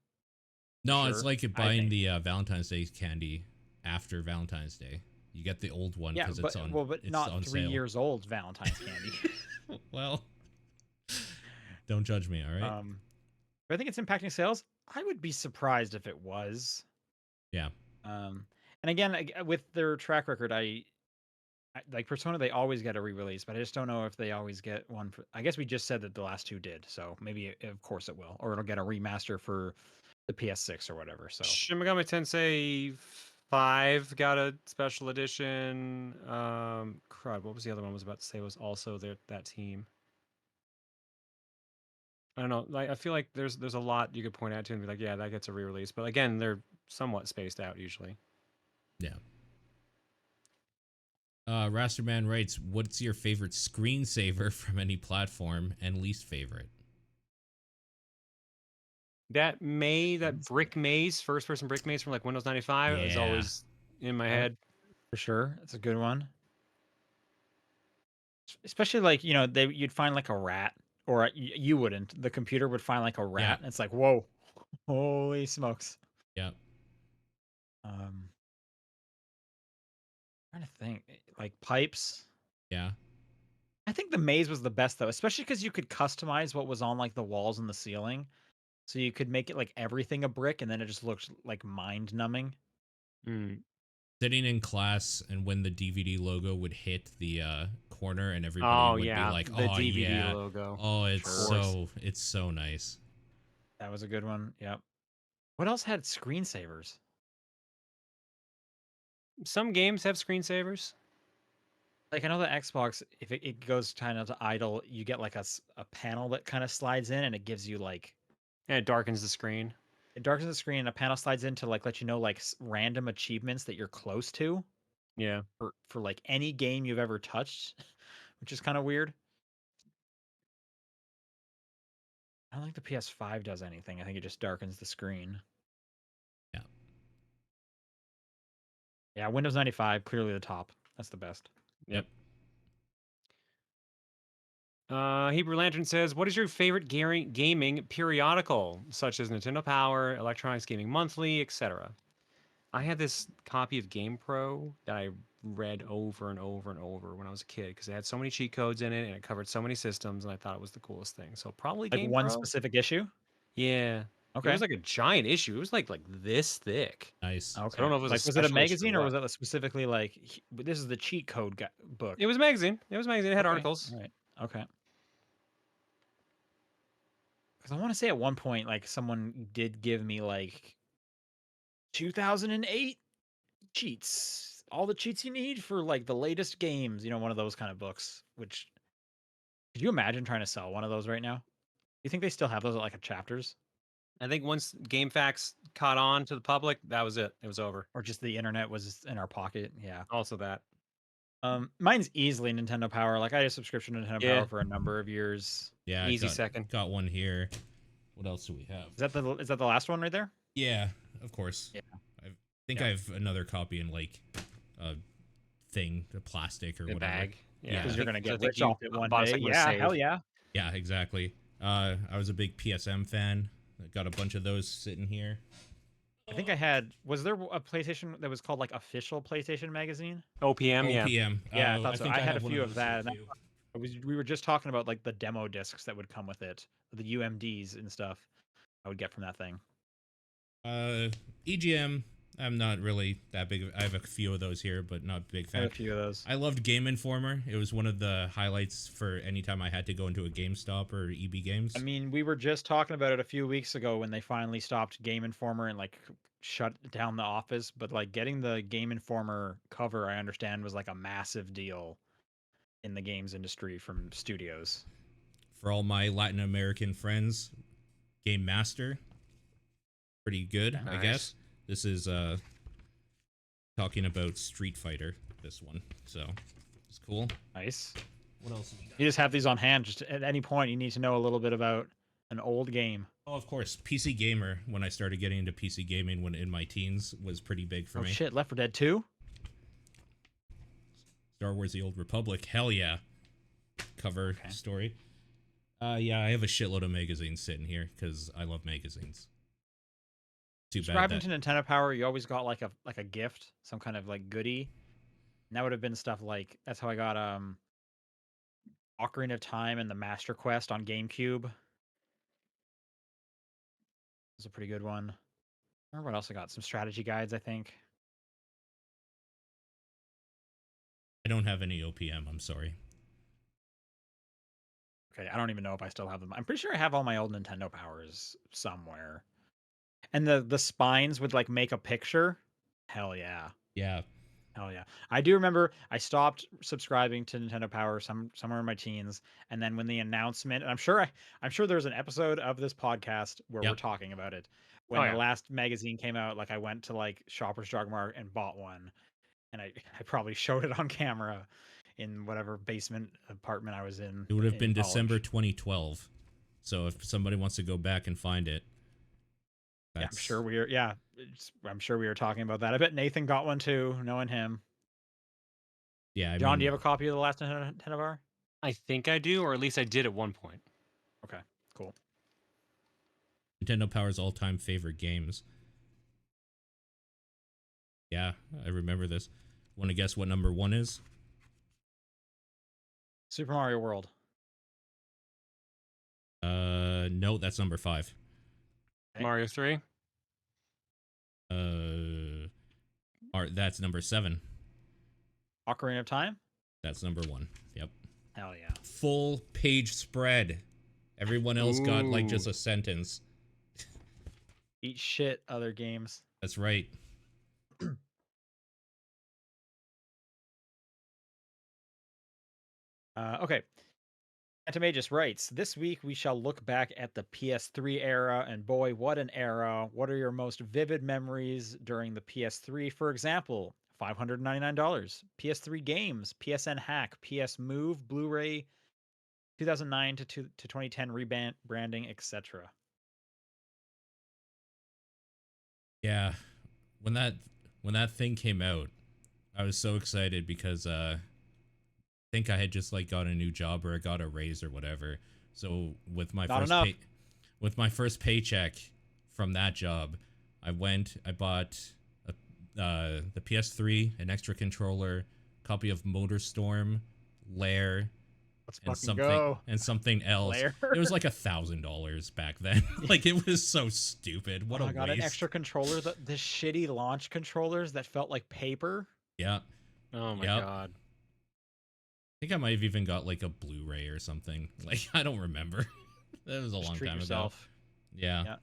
No, it's like buying the Valentine's Day candy after Valentine's Day. You get the old one Yeah, because but it's not on 3 sale. years old Valentine's candy. Well, don't judge me, all right? But I think it's impacting sales. I would be surprised if it was. Yeah. And again, with their track record, I like Persona. They always get a re-release, but I just don't know if they always get one. I guess we just said that the last two did, so maybe of course it will, or it'll get a remaster for the PS6 or whatever. So Shin Megami Tensei 5 got a special edition. Crud, what was the other one I was about to say was also that team? I don't know. Like I feel like there's a lot you could point out to and be like, yeah, that gets a re-release. But again, they're somewhat spaced out usually. Yeah. Rasterman writes, what's your favorite screensaver from any platform and least favorite? That brick maze, first person brick maze from like Windows 95 is Yeah. always in my head. for sure, it's a good one. Especially like you'd find like a rat, or you wouldn't. The computer would find like a rat, Yeah. and it's like, whoa, holy smokes. Yeah. Trying to think, like pipes. Yeah. I think the maze was the best though, especially because you could customize what was on like the walls and the ceiling. So you could make it like everything a brick, and then it just looks like mind numbing. Mm. Sitting in class, and when the DVD logo would hit the corner, and everybody would be like, the "Oh DVD yeah, logo. oh Sure. it's so nice." That was a good one. Yep. What else had screensavers? Some games have screensavers. Like I know the Xbox, if it goes kind of to idle, you get like a panel that kind of slides in, and it gives you like And it darkens the screen. it darkens the screen, and a panel slides in to like let you know like random achievements that you're close to Yeah. for like any game you've ever touched, which is kind of weird. I don't think the PS5 does anything. I think it just darkens the screen. Yeah. Yeah, Windows 95 clearly the top. That's the best. Yep. Hebrew Lantern says, "What is your favorite gaming periodical, such as Nintendo Power, Electronics Gaming Monthly, etc.?" I had this copy of Game Pro that I read over and over and over when I was a kid because it had so many cheat codes in it and it covered so many systems, and I thought it was the coolest thing. So probably Like Game one Pro. specific issue? Yeah. It Okay. was like a giant issue. It was like this thick. Nice. Okay. I don't know if it was like a was it a special issue magazine or what. was it specifically like this is the cheat code book? It was a magazine. It was a magazine. It had Okay, articles. all right. Okay. Because I want to say at one point, like someone did give me like 2008 cheats, all the cheats you need for like the latest games. One of those kind of books. Which could you imagine trying to sell one of those right now? Do you think they still have those at like a chapters? I think once GameFAQs caught on to the public, that was it. It was over. Or just the internet was in our pocket? Yeah. Also that. Mine's easily Nintendo Power. Like I had a subscription to Nintendo Yeah. Power for a number of years. Yeah. Easy second. Got one here. What else do we have? Is that the last one right there? Yeah, of course. Yeah. I think I have another copy in like a thing, a plastic or The whatever. bag. Yeah. Because you're gonna get I think rich you off it one bought day. something to Yeah, save. hell yeah. Yeah, exactly. I was a big PSM fan. I got a bunch of those sitting here. I think was there a PlayStation that was called like Official PlayStation Magazine? OPM, yeah. OPM. Yeah, I thought so. think I had a have one few of of those here, that. And we were just talking about like the demo discs that would come with it, the UMDs and stuff I would get from that thing. EGM. I'm not really that big. I have a few of those here, but not a big I fan. had a few of those. I loved Game Informer. It was one of the highlights for any time I had to go into a GameStop or EB Games. I mean, we were just talking about it a few weeks ago when they finally stopped Game Informer and like shut down the office. But like getting the Game Informer cover, I understand, was like a massive deal in the games industry from studios. For all my Latin American friends, Game Master, pretty good, I guess. This is talking about Street Fighter, this one. So it's cool. Nice. What else have we got? You just have these on hand. Just at any point, you need to know a little bit about an old game. Oh, of course. PC Gamer, when I started getting into PC gaming when in my teens, was pretty big for me. Oh shit, Left 4 Dead 2? Star Wars The Old Republic, hell yeah. Cover story. Yeah, I have a shitload of magazines sitting here because I love magazines. Too bad Subscribing that to Nintendo Power, you always got like a gift, some kind of like goodie. And that would have been stuff like that's how I got Ocarina of Time and the Master Quest on GameCube. It's a pretty good one. I remember what else I got? Some strategy guides, I think. I don't have any OPM. I'm sorry. Okay, I don't even know if I still have them. I'm pretty sure I have all my old Nintendo Powers somewhere. And the spines would like make a picture. Hell yeah. Yeah. Hell yeah. I do remember I stopped subscribing to Nintendo Power somewhere in my teens, and then when the announcement, and I'm sure there's an episode of this podcast where we're Yep. talking about it. When Oh, the yeah. last magazine came out, like I went to like Shoppers Drug Mart and bought one, and I probably showed it on camera in whatever basement apartment I was in. It would have been college. December 2012. So if somebody wants to go back and find it, Yeah, that's I'm sure we were talking about that. I bet Nathan got one too, knowing him. yeah. I John, mean, do you have a copy of the last Nintendo Power? I think I do, or at least I did at one point. Okay, cool. Nintendo Power's all-time favorite games. Yeah, I remember this. Want to guess what number 1 is? Super Mario World. No, that's number 5. Okay. Mario 3. That's number 7. Ocarina of Time? That's number 1. Yep. Hell yeah. Full page spread. Everyone else got like just Ooh. a sentence. Eat shit, other games. That's right. Okay. Antemagus writes, this week we shall look back at the PS3 era, and boy, what an era. What are your most vivid memories during the PS3? For example, $599, PS3 games, PSN hack, PS Move, Blu-ray, 2009 to 2010 rebranding, etc. Yeah. When that thing came out, I was so excited because I think I had just like got a new job or I got a raise or whatever. So with my with my first paycheck from that job, I bought the PS3, an extra controller, copy of MotorStorm, Lair, Let's and fucking go. something else. Lair. It was like $1,000 back then. Like it was so stupid. What Oh, a I got waste. an extra controller, the shitty launch controllers that felt like paper. Yeah. Oh my Yep. god. I think I might have even got like a Blu-ray or something. Like I don't remember. That was a long Treat time yourself. ago. Yeah.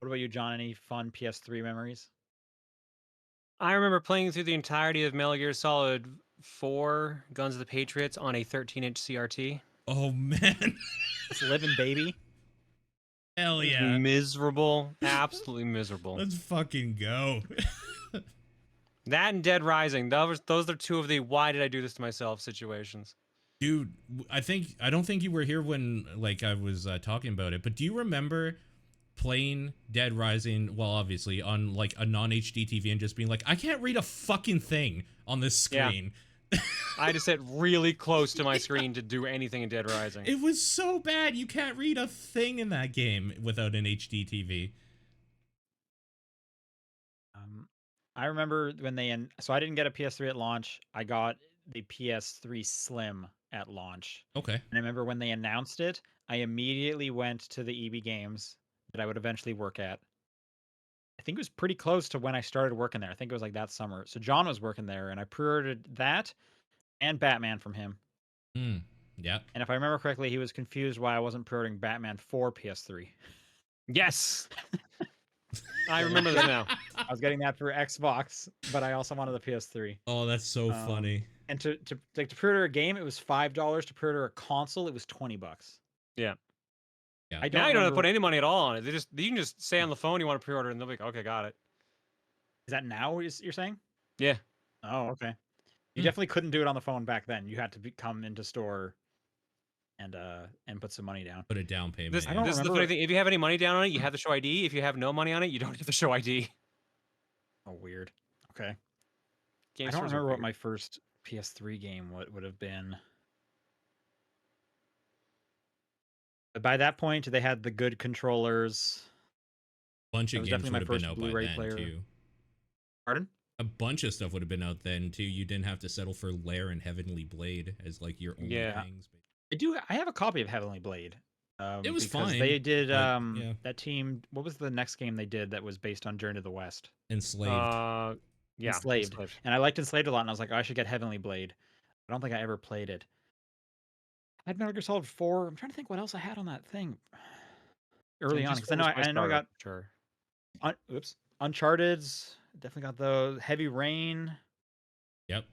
What about you, John? Any fun PS3 memories? I remember playing through the entirety of Metal Gear Solid 4 Guns of the Patriots on a 13-inch CRT. Oh man. It's living, baby. Hell It was yeah. miserable. Absolutely miserable. Let's fucking go. That and Dead Rising. Those are two of the why did I do this to myself situations. Dude, I don't think you were here when like I was talking about it, but do you remember playing Dead Rising, well obviously on like a non-HD TV and just being like, I can't read a fucking thing on this screen. Yeah. I had to sit really close to my screen to do anything in Dead Rising. It was so bad. You can't read a thing in that game without an HD TV. I remember when so I didn't get a PS3 at launch. I got the PS3 Slim at launch. Okay. And I remember when they announced it, I immediately went to the EB Games that I would eventually work at. I think it was pretty close to when I started working there. I think it was like that summer. So John was working there, and I pre-ordered that and Batman from him. Yeah. And if I remember correctly, he was confused why I wasn't pre-ordering Batman for PS3. Yes. I remember this now. I was getting that for Xbox, but I also wanted the PS3. Oh, that's so funny. And to pre-order a game, it was $5. To pre-order a console, it was $20. Yeah. Yeah. I don't Now you don't have to remember- put any money at all on it. You can just say on the phone you want to pre-order, and they'll be like, okay, got it. Is that now you're saying? Yeah. Oh, okay. You definitely couldn't do it on the phone back then. You had to come into store and put some money down. Put a down payment. This, I don't this is the remember- funny thing. If you have any money down on it, you have to show ID. If you have no money on it, you don't have to show ID. Oh, weird. Okay. Game I don't stores are remember what weird. my first PS3 game would have been. But by that point, they had the good controllers. Bunch That of was games definitely would my have been first out by Blu-ray then player. too. Pardon? A bunch of stuff would have been out then too. You didn't have to settle for Lair and Heavenly Blade as like your only Yeah. things. I have a copy of Heavenly Blade. It was Because fine, they did but yeah, that team. What was the next game they did that was based on Journey to the West? Enslaved. Yeah, Enslaved. And I liked Enslaved a lot, and I was like, oh, I should get Heavenly Blade. I don't think I ever played it. I had Metal Gear Solid 4. I'm trying to think what else I had on that thing early on, Just because I was my know I starter, got sure. Uncharted's. Definitely got those. Heavy Rain. Yep.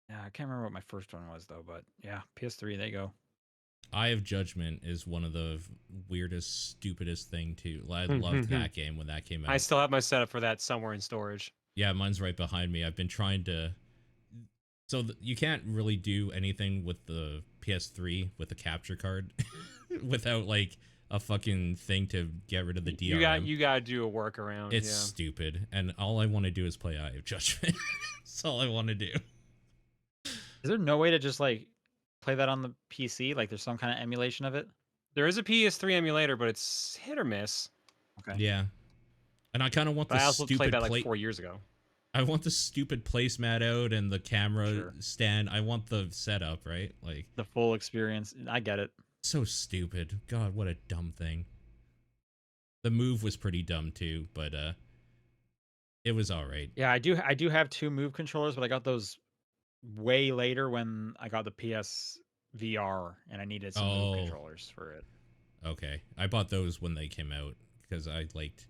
Yeah, I can't remember what my first one was though, but yeah, PS3. There you go. Eye of Judgment is one of the weirdest, stupidest thing too. I loved that game when that came out. I still have my setup for that somewhere in storage. Yeah, mine's right behind me. I've been trying to. So you can't really do anything with the PS3 with the capture card without like a fucking thing to get rid of the DRM. You got to do a workaround. It's stupid, and all I want to do is play Eye of Judgment. That's all I want to do. Is there no way to just like play that on the PC? Like, there's some kind of emulation of it? There is a PS3 emulator, but it's hit or miss. Okay. Yeah, and I kind of want But the I also stupid played that like 4 years ago. I want the stupid placemat out and the camera Sure. stand. I want the setup, right? Like The full experience. I get it. so stupid. God, what a dumb thing. The move was pretty dumb too, but it was all right. Yeah, I do have two Move controllers, but I got those way later when I got the PS VR and I needed some Move controllers for it. Okay. I bought those when they came out because I liked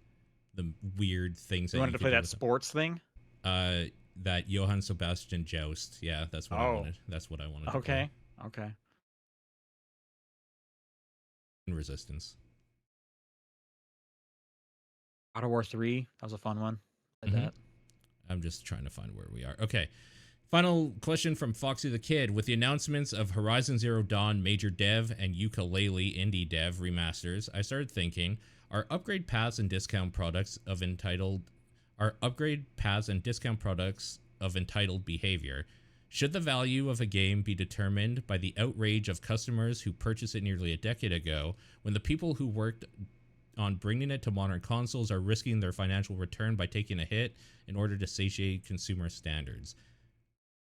the weird things You wanted to play that sports thing? That Johann Sebastian Joust. Yeah, that's what I wanted. That's what I wanted to play. Okay. And Resistance. God of War 3, that was a fun one. Like that. I'm just trying to find where we are. Okay. Final question from Foxy the Kid. With the announcements of Horizon Zero Dawn Major Dev and Yooka-Laylee Indie Dev remasters, I started thinking, are upgrade paths and discount products of entitled behavior? Should the value of a game be determined by the outrage of customers who purchased it nearly a decade ago, when the people who worked on bringing it to modern consoles are risking their financial return by taking a hit in order to satiate consumer standards?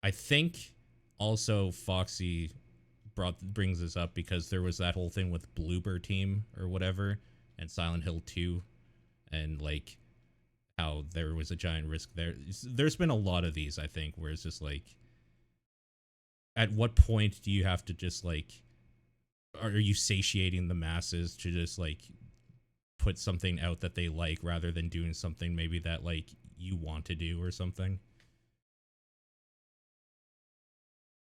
I think also Foxy brings this up because there was that whole thing with Bloober Team or whatever and Silent Hill 2 and like how there was a giant risk there. There's been a lot of these, I think, where it's just like, at what point do you have to just like, are you satiating the masses to just like put something out that they like rather than doing something maybe that like you want to do or something?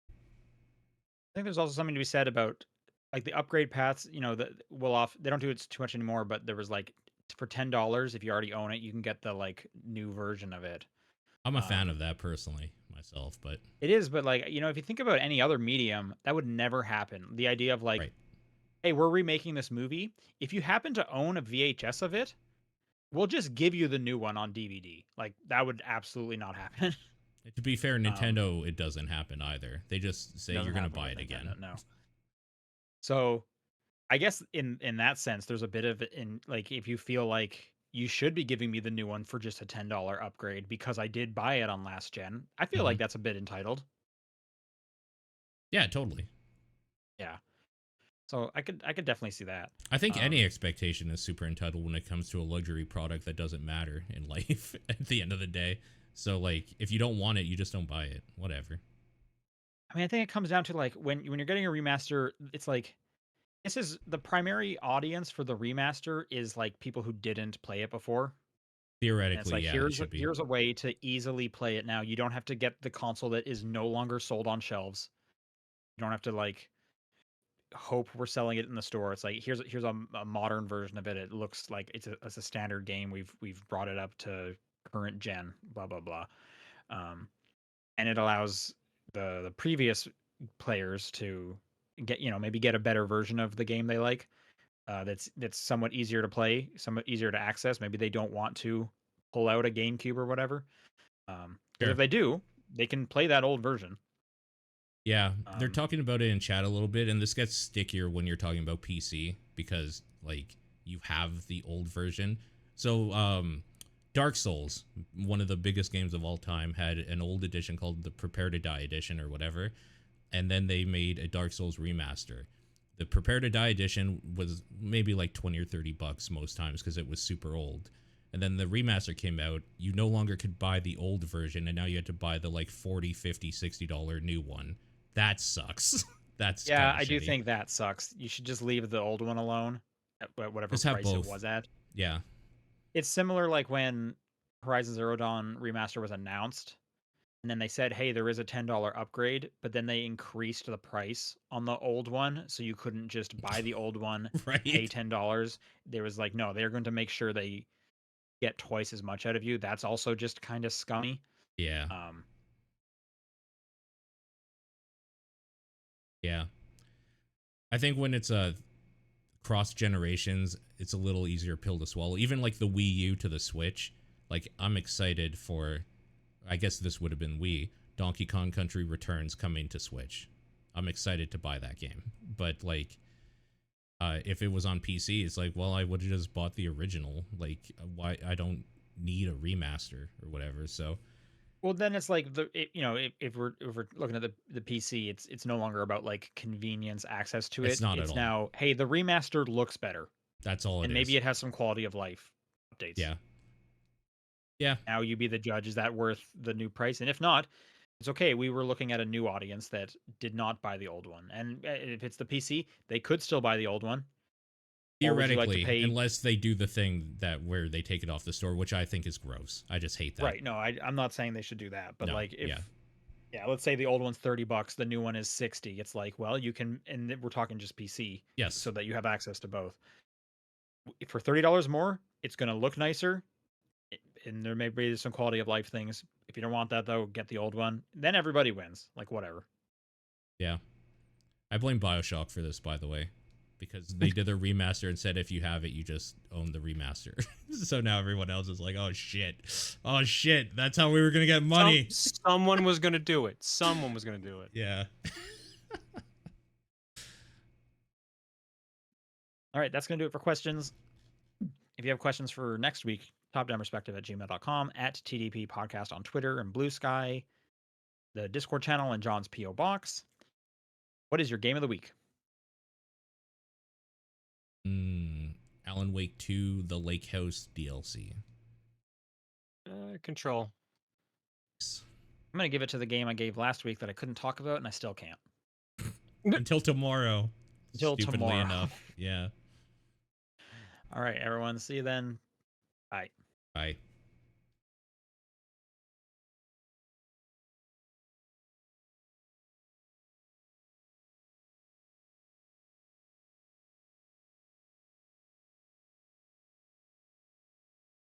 I think there's also something to be said about like the upgrade paths, you know, that they don't do it too much anymore, but there was like for $10, if you already own it, you can get the like new version of it. I'm a fan of that personally myself, but it is, but like, you know, if you think about any other medium, that would never happen. The idea of like, hey, we're remaking this movie. If you happen to own a VHS of it, we'll just give you the new one on DVD. Like, that would absolutely not happen. To be fair, Nintendo, it doesn't happen either. They just say you're going to buy it again. No. So, I guess in that sense, there's a bit of it in like, if you feel like you should be giving me the new one for just a $10 upgrade because I did buy it on last gen, I feel like that's a bit entitled. Yeah, totally. Yeah. So I could definitely see that. I think any expectation is super entitled when it comes to a luxury product that doesn't matter in life at the end of the day. So like, if you don't want it, you just don't buy it. Whatever. I mean, I think it comes down to like when you're getting a remaster, it's like, this is the primary audience for the remaster is like people who didn't play it before. Theoretically, it's like, yeah, here's a way to easily play it now. You don't have to get the console that is no longer sold on shelves. You don't have to like hope we're selling it in the store. It's like, here's a modern version of it. It looks like it's a standard game. We've brought it up to current gen. Blah blah blah. And it allows the previous players to get, you know, maybe get a better version of the game they like. That's somewhat easier to play, somewhat easier to access. Maybe they don't want to pull out a GameCube or whatever. Because if they do, they can play that old version. Yeah, they're Um, talking about it in chat a little bit, and this gets stickier when you're talking about PC because like you have the old version. So, Dark Souls, one of the biggest games of all time, had an old edition called the Prepare to Die edition or whatever, and then they made a Dark Souls remaster. The Prepare to Die edition was maybe like 20 or 30 bucks most times because it was super old. And then the remaster came out. You no longer could buy the old version, and now you had to buy the like 40, 50, $60 new one. That sucks. That's yeah, kind of I do shitty. think that sucks. You should just leave the old one alone at whatever Just have price it both. was at. Yeah. It's similar like when Horizon Zero Dawn remaster was announced, and then they said, "Hey, there is a $10 upgrade," but then they increased the price on the old one, so you couldn't just buy the old one, pay Right. $10. There was like, no, they're going to make sure they get twice as much out of you. That's also just kind of scummy. Yeah. Um, Yeah. I think when it's cross generations, it's a little easier pill to swallow. Even like the Wii U to the Switch, like I'm excited for. I guess this would have been Wii. Donkey Kong Country Returns coming to Switch. I'm excited to buy that game. But like, if it was on PC, it's like, well, I would have just bought the original. Like, why? I don't need a remaster or whatever. So well, then it's like if we're looking at the PC, it's no longer about like convenience, access to it's it. not at It's all. now, hey, the remastered looks better, That's all it and maybe is. it has some quality of life updates. Yeah. Yeah. Now you be the judge. Is that worth the new price? And if not, it's okay. We were looking at a new audience that did not buy the old one, and if it's the PC, they could still buy the old one. Or would you like to Theoretically, pay? unless they do the thing that where they take it off the store, which I think is gross. I just hate that. Right. No, I'm not saying they should do that, but No, like if yeah. yeah, let's say the old one's $30, the new one is 60. It's like, well, you can, and we're talking just PC, Yes. so that you have access to both. For $30 more, it's going to look nicer, and there may be some quality of life things. If you don't want that though, get the old one. Then everybody wins. Like whatever. Yeah. I blame BioShock for this, by the way, because they did their remaster and said if you have it, you just own the remaster. So now everyone else is like, oh shit. Oh shit. That's how we were going to get money. Someone was gonna do it. Someone was gonna do it. Yeah. All right, that's going to do it for questions. If you have questions for next week, topdownperspective@gmail.com, at TDP Podcast on Twitter and Blue Sky, the Discord channel, and John's P.O. Box. What is your game of the week? Alan Wake 2, the Lake House DLC. Control. I'm going to give it to the game I gave last week that I couldn't talk about, and I still can't. Until tomorrow. Until Stupidly tomorrow. enough. Yeah. All right, everyone. See you then. Bye. Bye.